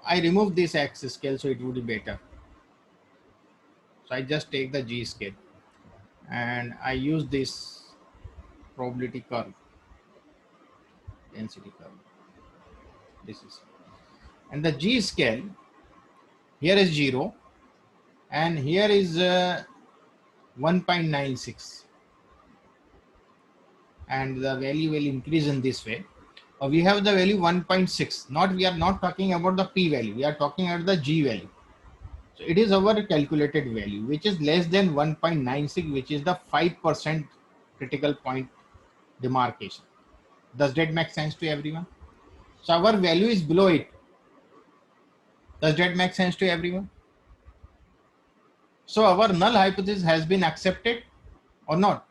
I remove this X scale so it would be better. So I just take the G scale and I use this probability curve, density curve. This is, and the G scale here is 0 and here is 1.96, and the value will increase in this way. We have the value 1.6. Not, we are not talking about the P value, we are talking about the G value. So it is our calculated value, which is less than 1.96, which is the 5% critical point demarcation. Does that make sense to everyone? So our value is below it. Does that make sense to everyone? So our null hypothesis has been accepted or not?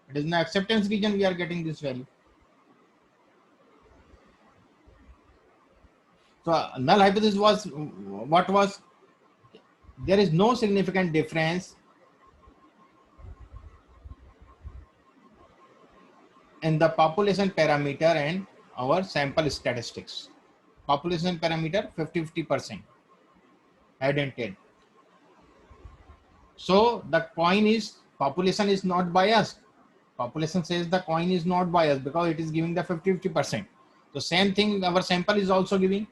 It is in the acceptance region we are getting this value. So null hypothesis was, what was? There is no significant difference in the population parameter and our sample statistics. Population parameter 50-50%, head and tail. So the coin is, population is not biased. Population says the coin is not biased because it is giving the 50-50%. So same thing our sample is also giving.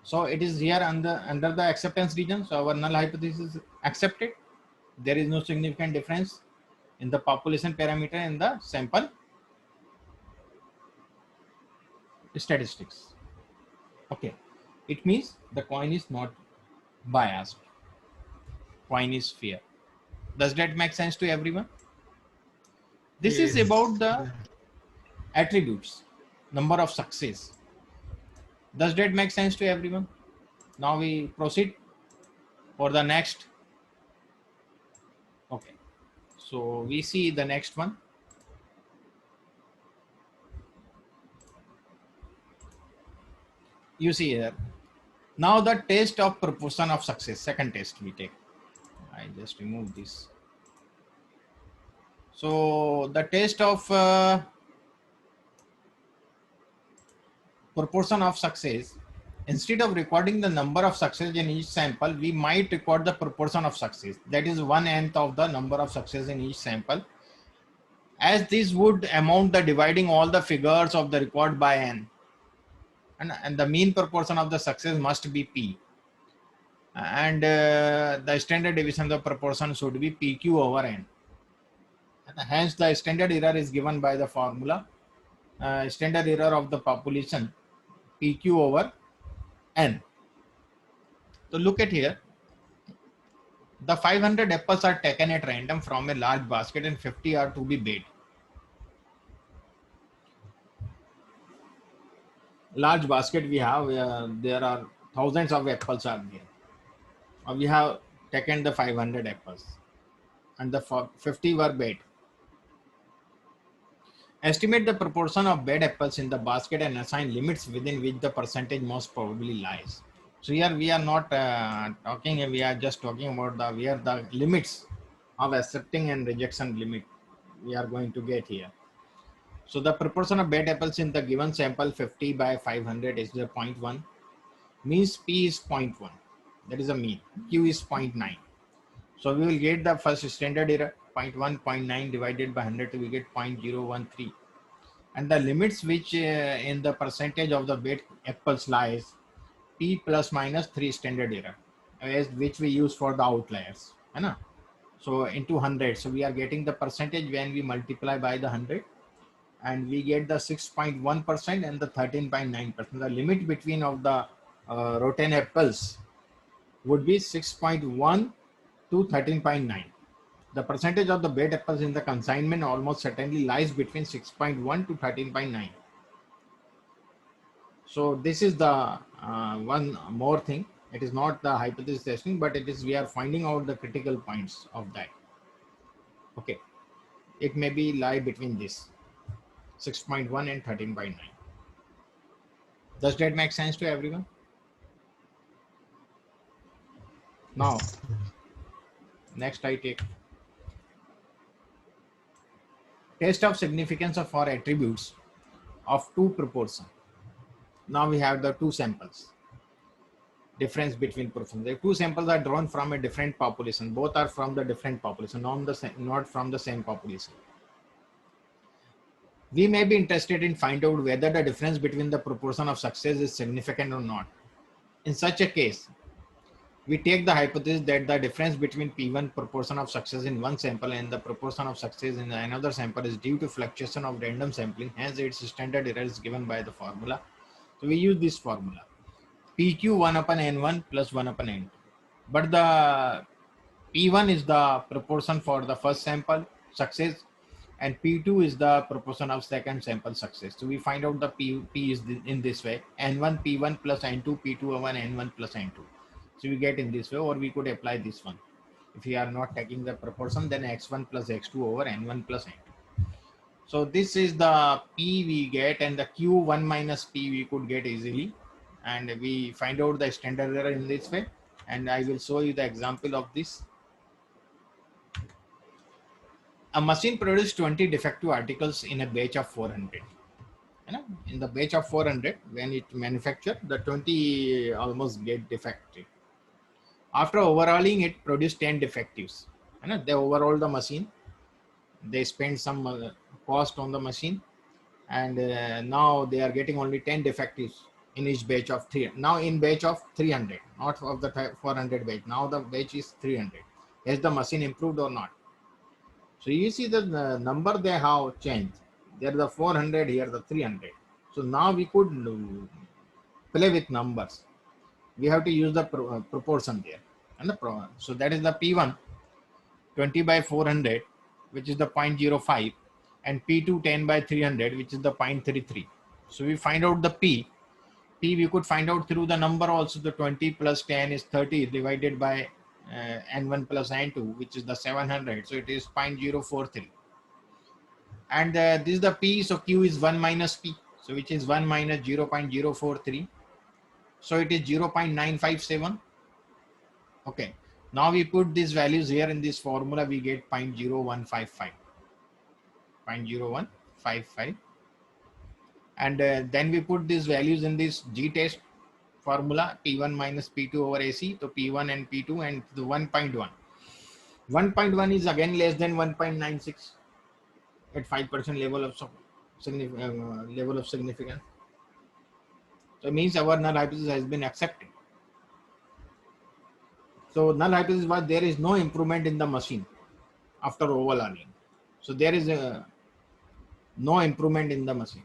So it is here under the acceptance region. So our null hypothesis is accepted. There is no significant difference in the population parameter and the sample statistics. Okay, it means the coin is not biased. Coin is fair. Does that make sense to everyone? This is about the attributes, number of success. Does that make sense to everyone? Now we proceed for the next. Okay, so we see the next one. you see here. Now the test of proportion of success, second test we take. I just remove this. So the test of proportion of success, instead of recording the number of success in each sample, we might record the proportion of success. That is 1/n of the number of success in each sample, as this would amount the dividing all the figures of the record by n. And the mean proportion of the success must be p. And the standard deviation of the proportion should be pq over n. And hence, the standard error is given by the formula standard error of the population pq over n. So look at here. The 500 apples are taken at random from a large basket and 50 are to be weighed. Large basket we have, there are thousands of apples are there. We have taken the 500 apples and the 50 were weighed. Estimate the proportion of bad apples in the basket and assign limits within which the percentage most probably lies. So here we are not talking, we are just talking about where the limits of accepting and rejection limit we are going to get here. So the proportion of bad apples in the given sample 50 by 500 is the 0.1. Means P is 0.1. That is a mean. Q is 0.9. So we will get the first standard error 0.1, 0.9 divided by 100, we get 0.013. And the limits which in the percentage of the bad apples lies P plus minus 3 standard error, as which we use for the outliers. So into 100. So we are getting the percentage when we multiply by the 100. And we get the 6.1% and the 13.9%. The limit between of the rotten apples would be 6.1 to 13.9. The percentage of the bad apples in the consignment almost certainly lies between 6.1 to 13.9. So this is the one more thing. It is not the hypothesis testing, but it is we are finding out the critical points of that. Okay, it may be lie between this 6.1 and 13.9. Does that make sense to everyone? Now, next I take test of significance of for attributes of two proportion. Now we have the two samples. Difference between proportions. The two samples are drawn from a different population. Both are from the different population, not from the same population. We may be interested in find out whether the difference between the proportion of success is significant or not. In such a case, we take the hypothesis that the difference between P1 proportion of success in one sample and the proportion of success in another sample is due to fluctuation of random sampling. Hence, its standard error is given by the formula. So we use this formula. PQ 1 upon N1 plus 1 upon N2. But the P1 is the proportion for the first sample success, and P2 is the proportion of second sample success. So we find out the P is in this way, N1 P1 plus N2 P2 over N1 plus N2. So we get in this way, or we could apply this one. If we are not taking the proportion, then X1 plus X2 over N1 plus N2. So this is the P we get, and the Q1 minus P we could get easily. And we find out the standard error in this way. And I will show you the example of this. A machine produced 20 defective articles in a batch of 400. In the batch of 400, when it manufactured, the 20 almost get defective. After overhauling, it produced 10 defectives. They overhauled the machine. They spent some cost on the machine. And now they are getting only 10 defectives in each batch of 3. Now in batch of 300, not of the 400 batch. Now the batch is 300. Has the machine improved or not? So you see the number they have changed. There the 400, here the 300. So now we could play with numbers. We have to use the proportion there. So that is the P1, 20 by 400, which is the 0.05, and P2, 10 by 300, which is the 0.33. So we find out the P. P we could find out through the number also. The 20 plus 10 is 30 divided by N1 plus N2, which is the 700. So it is 0.043. And this is the P. So Q is 1 minus P. So which is 1 minus 0.043. So it is 0.957. Okay. Now we put these values here in this formula, we get 0.0155. 0.0155. And then we put these values in this G-test formula, P1 minus P2 over AC. So P1 and P2 and the 1.1. 1.1 is again less than 1.96 at 5% level of significance. So it means our null hypothesis has been accepted. So null hypothesis was there is no improvement in the machine after overlearning. So there is no improvement in the machine.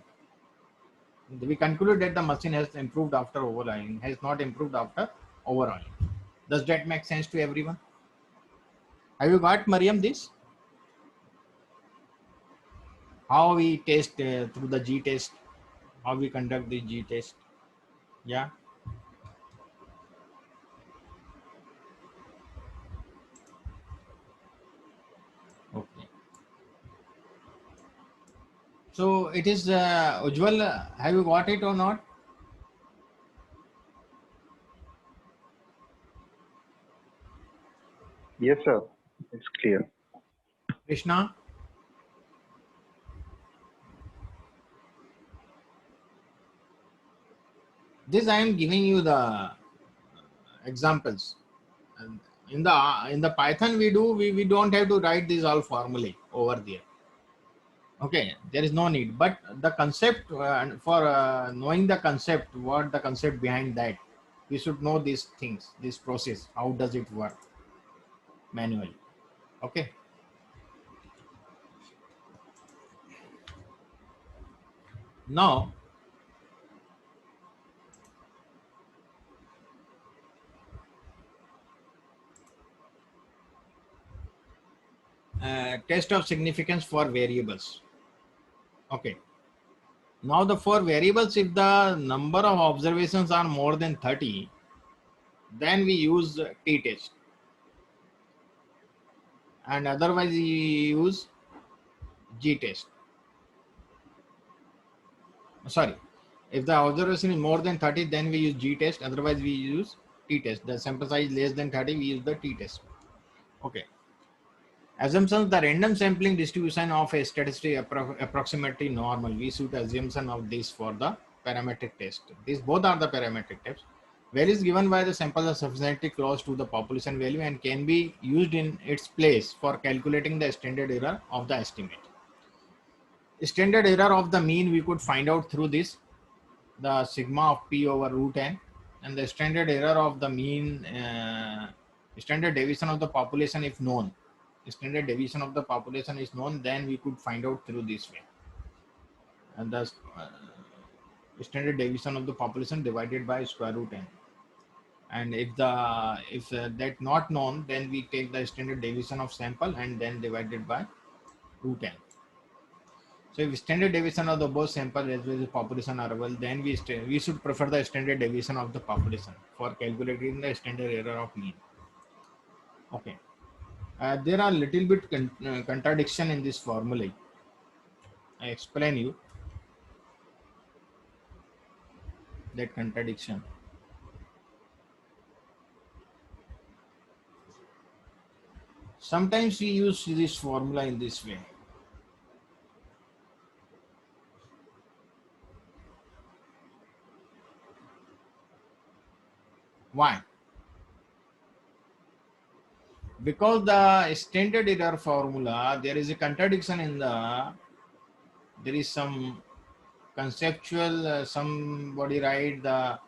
We concluded that the machine has improved after overlearning, has not improved after overlearning. Does that make sense to everyone? Have you got, Mariam, this? How we test through the G-test, how we conduct the G-test? Yeah. Okay. So it is Ujjwal, have you got it or not? Yes, sir. It's clear. Krishna? This I am giving you the examples. And in the Python we don't have to write these all formulae over there. Okay, there is no need. But the concept for knowing the concept, what the concept behind that, we should know these things, this process. How does it work manually? Okay. Now, test of significance for variables. Okay. Now the for variables, if the number of observations are more than 30, then we use t-test. And otherwise we use G-test. Sorry. If the observation is more than 30, then we use G-test. Otherwise we use t-test. The sample size less than 30, we use the t-test. Okay. Assumptions, the random sampling distribution of a statistic approximately normal. We should assumption of this for the parametric test. These both are the parametric tests. Values given by the sample are sufficiently close to the population value and can be used in its place for calculating the standard error of the estimate. Standard error of the mean we could find out through this, the sigma of p over root n, and the standard error of the mean, standard deviation of the population if known. Standard deviation of the population is known, then we could find out through this way. And the standard deviation of the population divided by square root n. And if that not known, then we take the standard deviation of sample and then divided by root n. So if standard deviation of the both sample as well as population are available, then we should prefer the standard deviation of the population for calculating the standard error of mean. Okay. There are little bit contradiction in this formula. I explain you that contradiction. Sometimes we use this formula in this way. Why? Because the standard error formula, there is a contradiction in there is some conceptual, somebody write the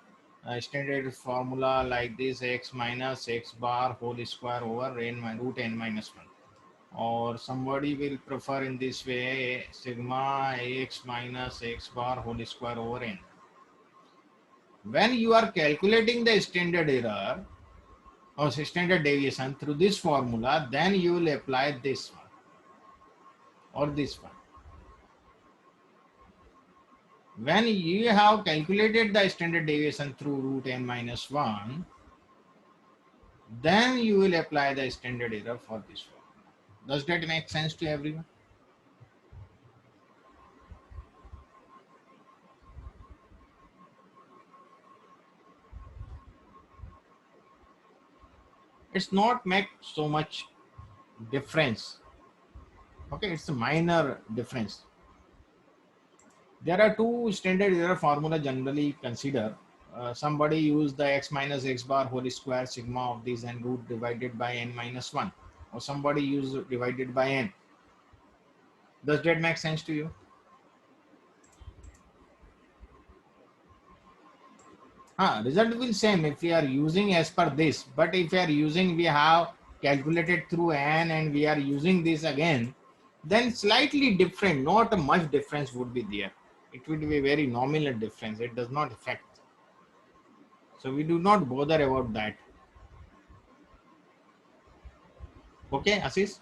standard formula like this, x minus x bar whole square over root n minus 1. Or somebody will prefer in this way, sigma ax minus x bar whole square over n. When you are calculating the standard error or standard deviation through this formula, then you will apply this one or this one. When you have calculated the standard deviation through root n minus 1, then you will apply the standard error for this formula. Does that make sense to everyone? It's not make so much difference. Okay, it's a minor difference. There are two standard error formula generally considered. Somebody use the x minus x bar whole square sigma of this and root divided by n minus 1, or somebody use divided by n. Does that make sense to you? Result will same if we are using as per this, but if we are using, we have calculated through n and we are using this again, then slightly different, not a much difference would be there. It would be a very nominal difference. It does not affect. So we do not bother about that. Okay, Assis?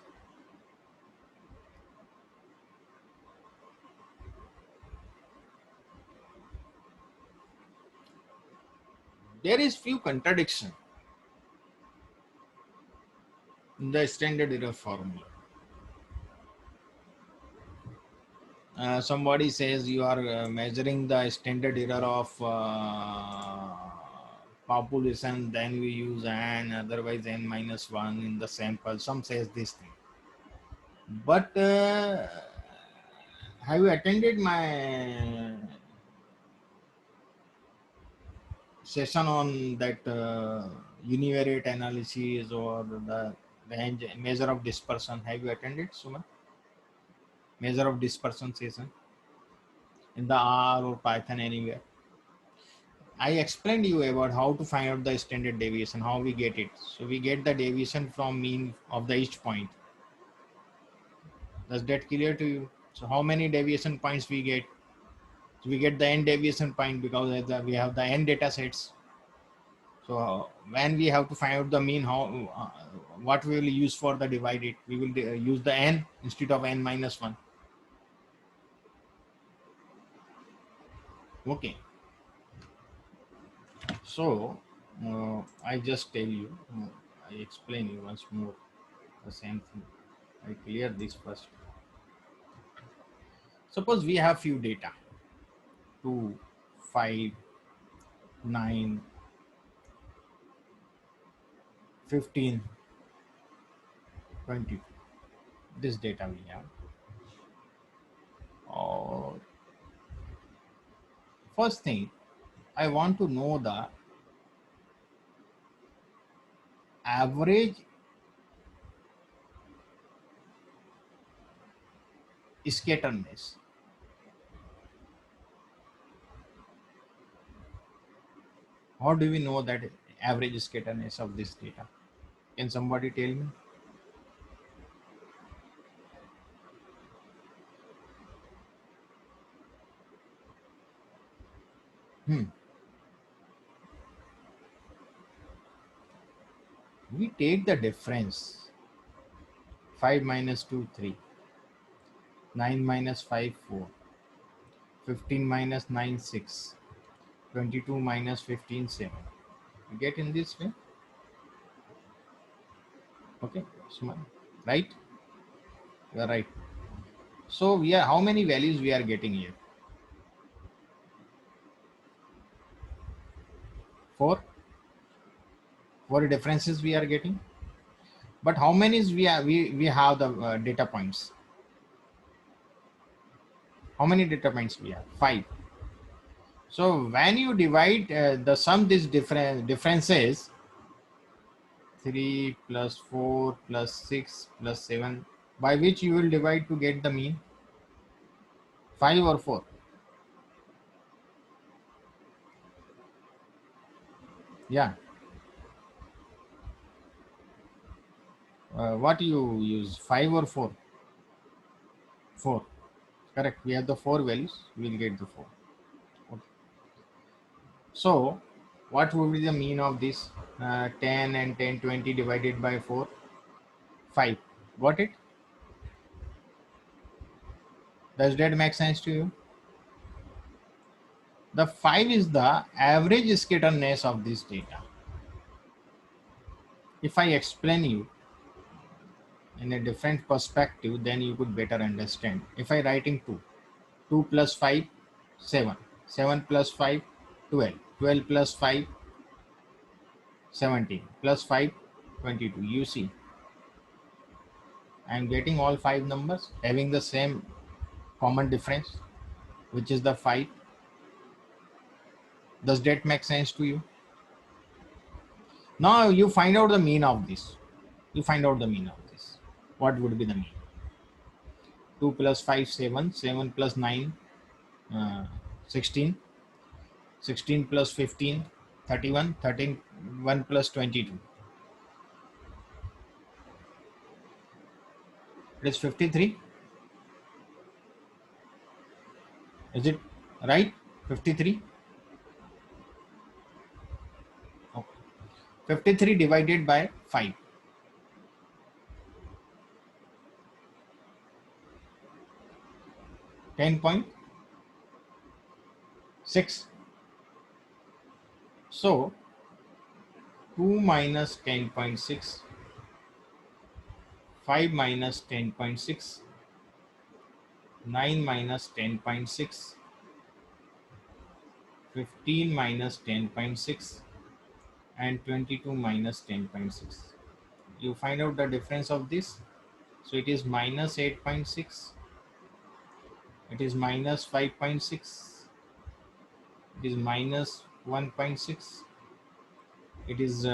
There is few contradiction in the standard error formula. Somebody says you are measuring the standard error of population, then we use n, otherwise n minus 1 in the sample. Some says this thing. But have you attended my session on that univariate analysis or the range measure of dispersion? Have you attended, Suman? Measure of dispersion session in the R or Python anywhere? I explained you about how to find out the standard deviation, how we get it. So we get the deviation from mean of the each point. Does that clear to you? So how many deviation points we get? So we get the n deviation point because we have the n data sets. So when we have to find out the mean, how what we will use for the divided, we will use the n instead of n minus 1. Okay. So I just tell you, I explain you once more the same thing. I clear this first. Suppose we have few data, 2, 5, 9, 15, 20. This data we have. First thing, I want to know the average scatterness. How do we know that average scatterness of this data? Can somebody tell me? We take the difference. 5 minus 2, 3. 9 minus 5, 4. 15 minus 9, 6. 22 minus 15, 7. You get in this way? Okay, right? You are right. So we are, how many values we are getting here? 4. 4 differences we are getting. But how many we have the data points? How many data points we have? 5. So when you divide the sum these differences, 3 plus 4 plus 6 plus 7, by which you will divide to get the mean? 5 or 4? Yeah. What you use, 5 or 4? 4. Correct. We have the 4 values. We will get the 4. Okay. So what would be the mean of this? 10 and 10, 20 divided by 4? 5. Got it? Does that make sense to you? The 5 is the average scatterness of this data. If I explain you in a different perspective, then you could better understand. If I write in 2, 2 plus 5, 7. 7 plus 5, 12. 12 plus 5, 17. Plus 5, 22. You see, I am getting all 5 numbers having the same common difference, which is the 5. Does that make sense to you? Now you find out the mean of this. You find out the mean of this. What would be the mean? 2 plus 5, 7. 7 plus 9, 16. 16 plus 15, 31. 1 plus 22. It is 53. Is it right? 53. Okay. 53 divided by 5. 10.6. So 2 minus 10.6, 5 minus 10.6, 9 minus 10.6, 15 minus 10.6, and 22 minus 10.6. You find out the difference of this. So it is minus 8.6. It is minus 5.6. It is minus 1.6. It is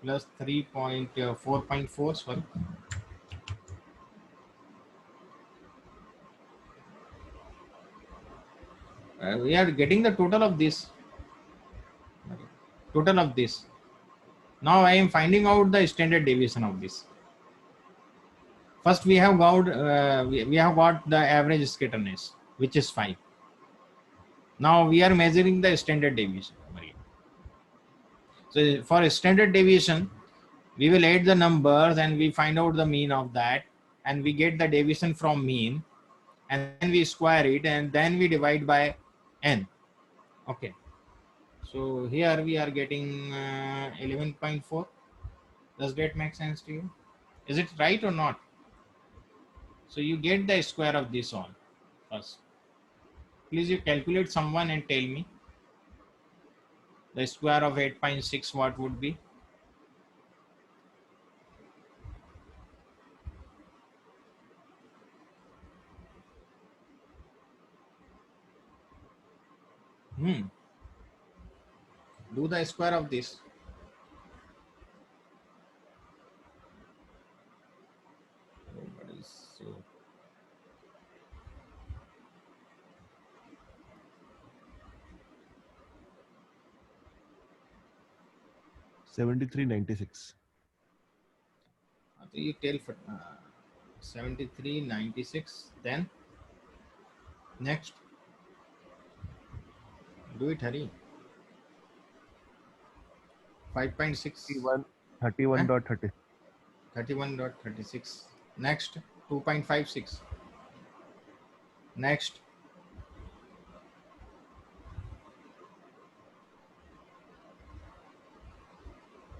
plus 4.4. Sorry. We are getting the total of this. Total of this. Now I am finding out the standard deviation of this. First we have got the average scatterness, which is 5. Now we are measuring the standard deviation. So for a standard deviation, we will add the numbers and we find out the mean of that, and we get the deviation from mean, and then we square it, and then we divide by n. Okay. So here we are getting 11.4. Does that make sense to you? Is it right or not? So you get the square of this all first. Please you calculate someone and tell me the square of 8.6 what would be. Do the square of this. So 7396. you tell for 7396. Then next, do it, hurry. 5.6. 31.30. 31.36. Next, 2.56. Next,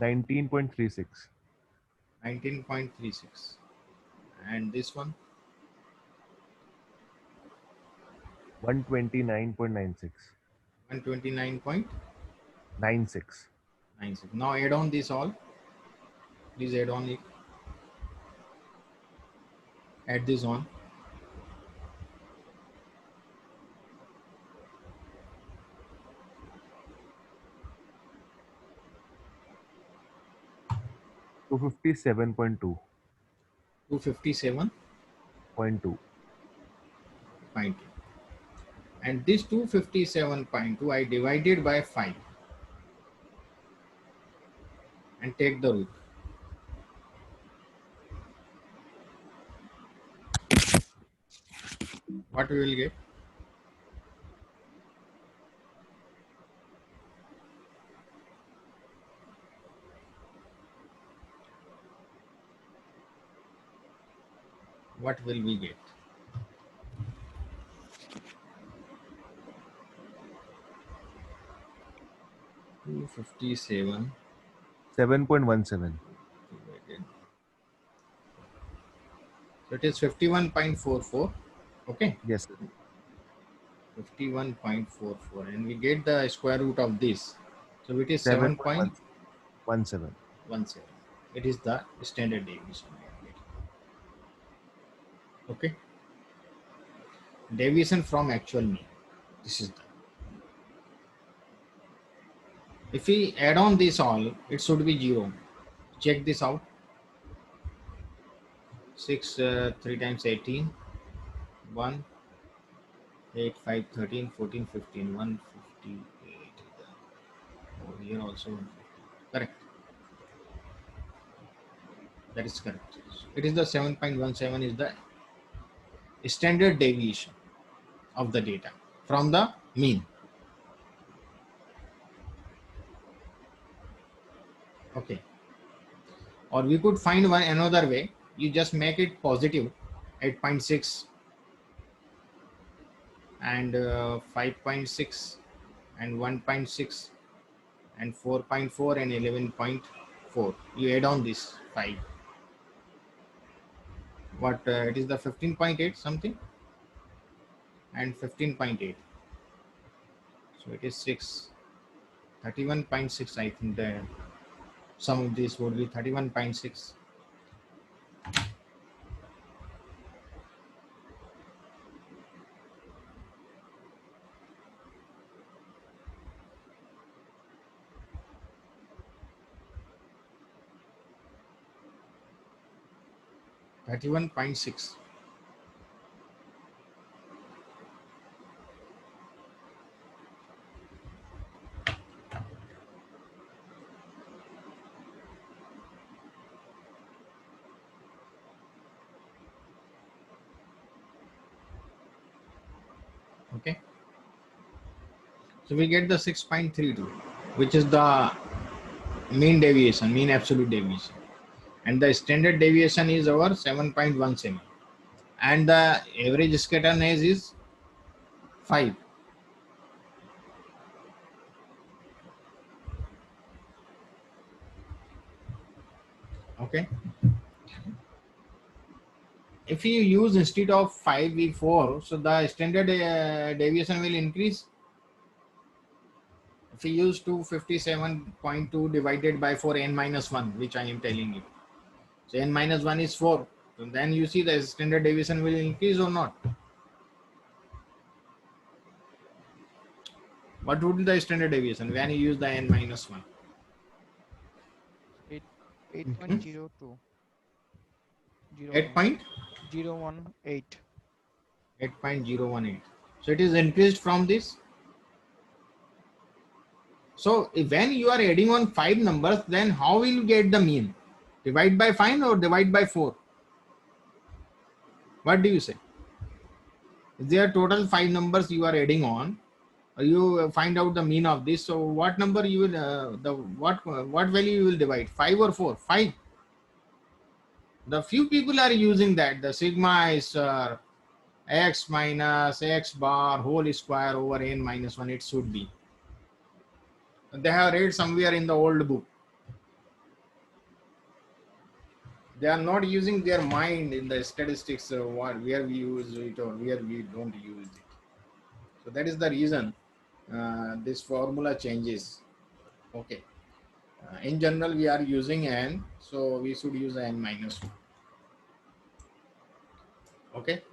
19.36. 19.36. And this one, 129.96. 129.96. 96. Now add on this all. Please add on it. Add this on. Two 257.2. 257.2. 0.2. And this 257.2 I divided by 5 and take the root. What we will get? What will we get? Two 57. 7.17. So it is 51.44. Okay. Yes, sir. 51.44, and we get the square root of this. So it is 7.17. 7.17. 0.17. It is the standard deviation. Okay. Deviation from actual mean. This is the. If we add on this all, it should be 0. Check this out. 6, 3 times 18, 1, 8, 5, 13, 14, 15, 158. Over here also 150. Correct. That is correct. It is the 7.17 is the standard deviation of the data from the mean. Okay. Or we could find one another way. You just make it positive, 8.6 and 5.6 and 1.6 and 4.4 and 11.4. You add on this 5. What it is the 15.8 something and 15.8. So it is 6. 31.6. I think the sum of this would be 31.6. $31.6. Okay. So we get the 6.32, which is the mean deviation, mean absolute deviation. And the standard deviation is over 7.17. And the average scatter noise is 5. Okay. If you use instead of 5 we 4, so the standard deviation will increase. If you use 257.2 divided by 4 n minus 1, which I am telling you. So n minus 1 is 4. So then you see the standard deviation will increase or not. What would be the standard deviation when you use the n minus 1? 8.02. 8 point? 018. 8.018. So it is increased from this. So when you are adding on 5 numbers, then how will you get the mean? Divide by 5 or divide by 4? What do you say? If there are total 5 numbers you are adding on, you find out the mean of this. So what number you will, what value you will divide? 5 or 4? 5. The few people are using that. The sigma is x minus x bar whole square over n minus 1. It should be. They have read somewhere in the old book. They are not using their mind in the statistics where we use it or where we don't use it. So that is the reason this formula changes. Okay. In general, we are using n, so we should use n minus 1. Okay.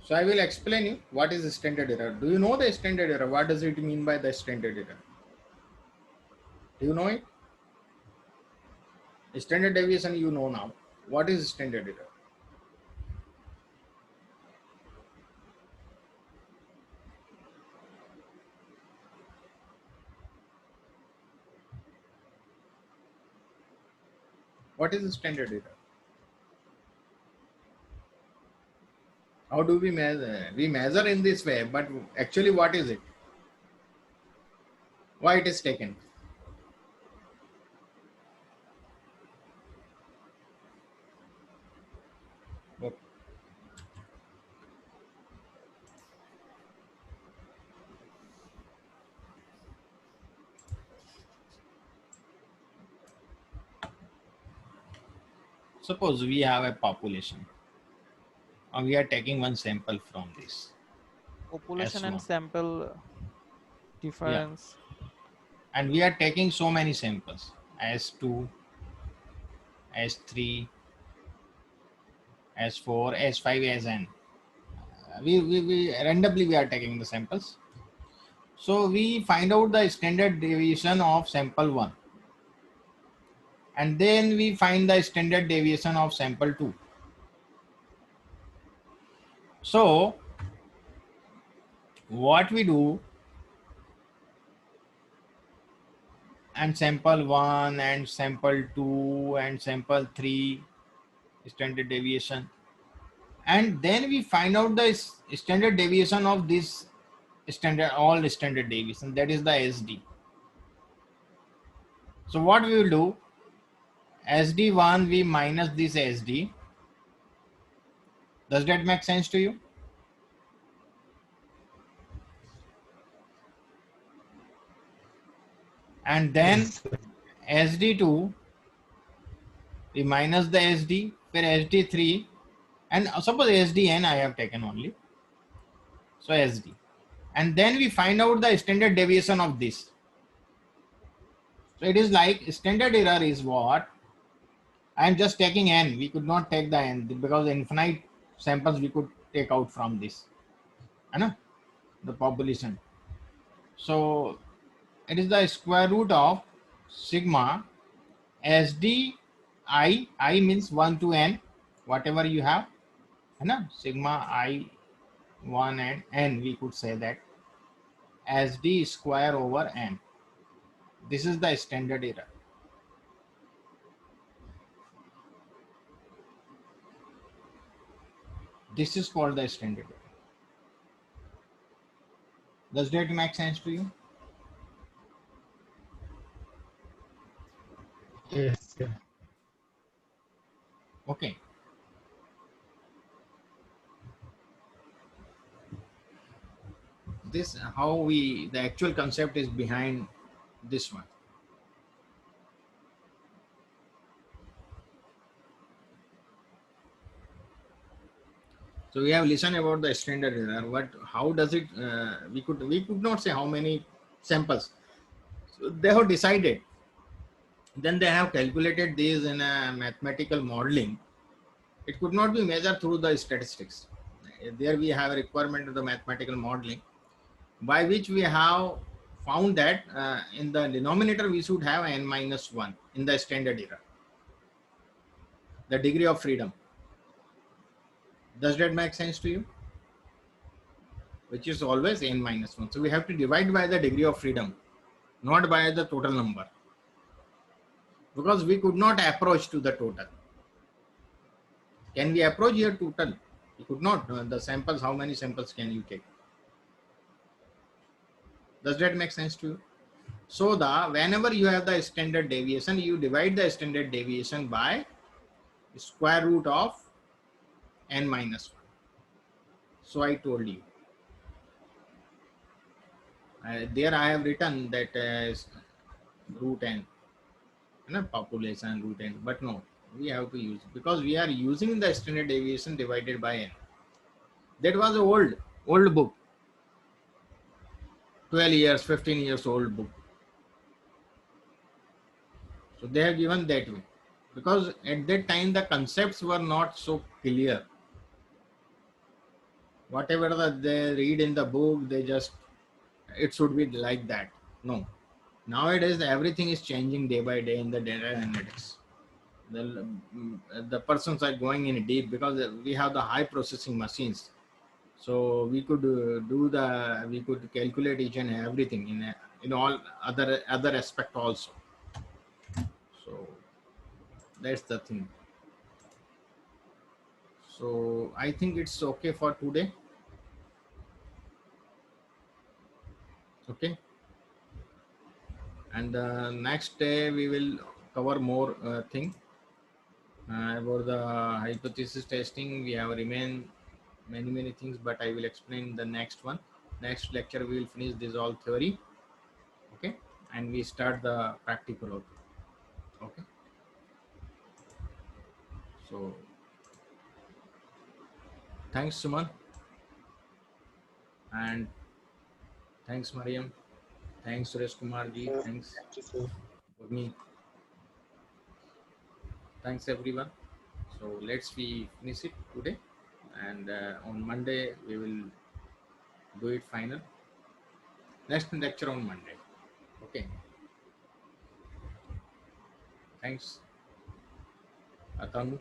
So I will explain you what is standard error. Do you know the standard error? What does it mean by the standard error? Do you know it? Standard deviation you know now. What is standard error? What is standard error? How do we measure? We measure in this way, but actually what is it? Why it is taken? Okay. Suppose we have a population and we are taking one sample from this Population and S1. sample Yeah, difference. and we are taking so many samples: S2, S3, S4, S5, Sn. We randomly we are taking the samples. So we find out the standard deviation of sample 1, and then we find the standard deviation of sample 2. So what we do, and sample 1 and sample 2 and sample 3 standard deviation, and then we find out the standard deviation of this standard, all standard deviation, that is the SD. So what we will do, SD1 we minus this SD. Does that make sense to you? And then Yes, sir. SD2 we minus the SD, फिर SD3, and suppose SDN I have taken only, so SD, and then we find out the standard deviation of this. So it is like standard error is what? I am just taking n. We could not take the n because infinite samples we could take out from this, the population. So it is the square root of sigma SD I means 1 to n, whatever you have, sigma I 1 and n, we could say that SD square over n. This is the standard error. This is called the standard error. Does that make sense to you? Yes, sir. Okay. This how we, the actual concept is behind this one. So we have listened about the standard error. What? How does it? We could not say how many samples. So they have decided. Then they have calculated these in a mathematical modeling. It could not be measured through the statistics. There we have a requirement of the mathematical modeling, by which we have found that in the denominator we should have n minus 1 in the standard error, the degree of freedom. Does that make sense to you? Which is always n minus 1. So we have to divide by the degree of freedom, not by the total number, because we could not approach to the total. Can we approach here total? We could not. The samples, how many samples can you take? Does that make sense to you? So the whenever you have the standard deviation, you divide the standard deviation by square root of n minus 1. So I told you. There I have written that root n, population root n, but no, we have to use, because we are using the standard deviation divided by n. That was an old book, 12 years, 15 years old book. So they have given that way, because at that time the concepts were not so clear. Whatever they read in the book, they just, it should be like that. No, nowadays everything is changing day by day in the data analytics. The persons are going in deep, because we have the high processing machines. So we could we could calculate each and everything in all other aspect also. So that's the thing. So I think it's okay for today. Okay. And next day we will cover more thing about the hypothesis testing. We have remain many things, but I will explain the next one. Next lecture we will finish this all theory. Okay, and we start the practical. Okay. So Thanks, Suman. And thanks, Mariam. Thanks, Suresh Kumar ji. Thanks, Thank you, sir. Urmi. Thanks, everyone. So let's we finish it today. And on Monday, we will do it final. Next lecture on Monday. Okay. Thanks, Atanu.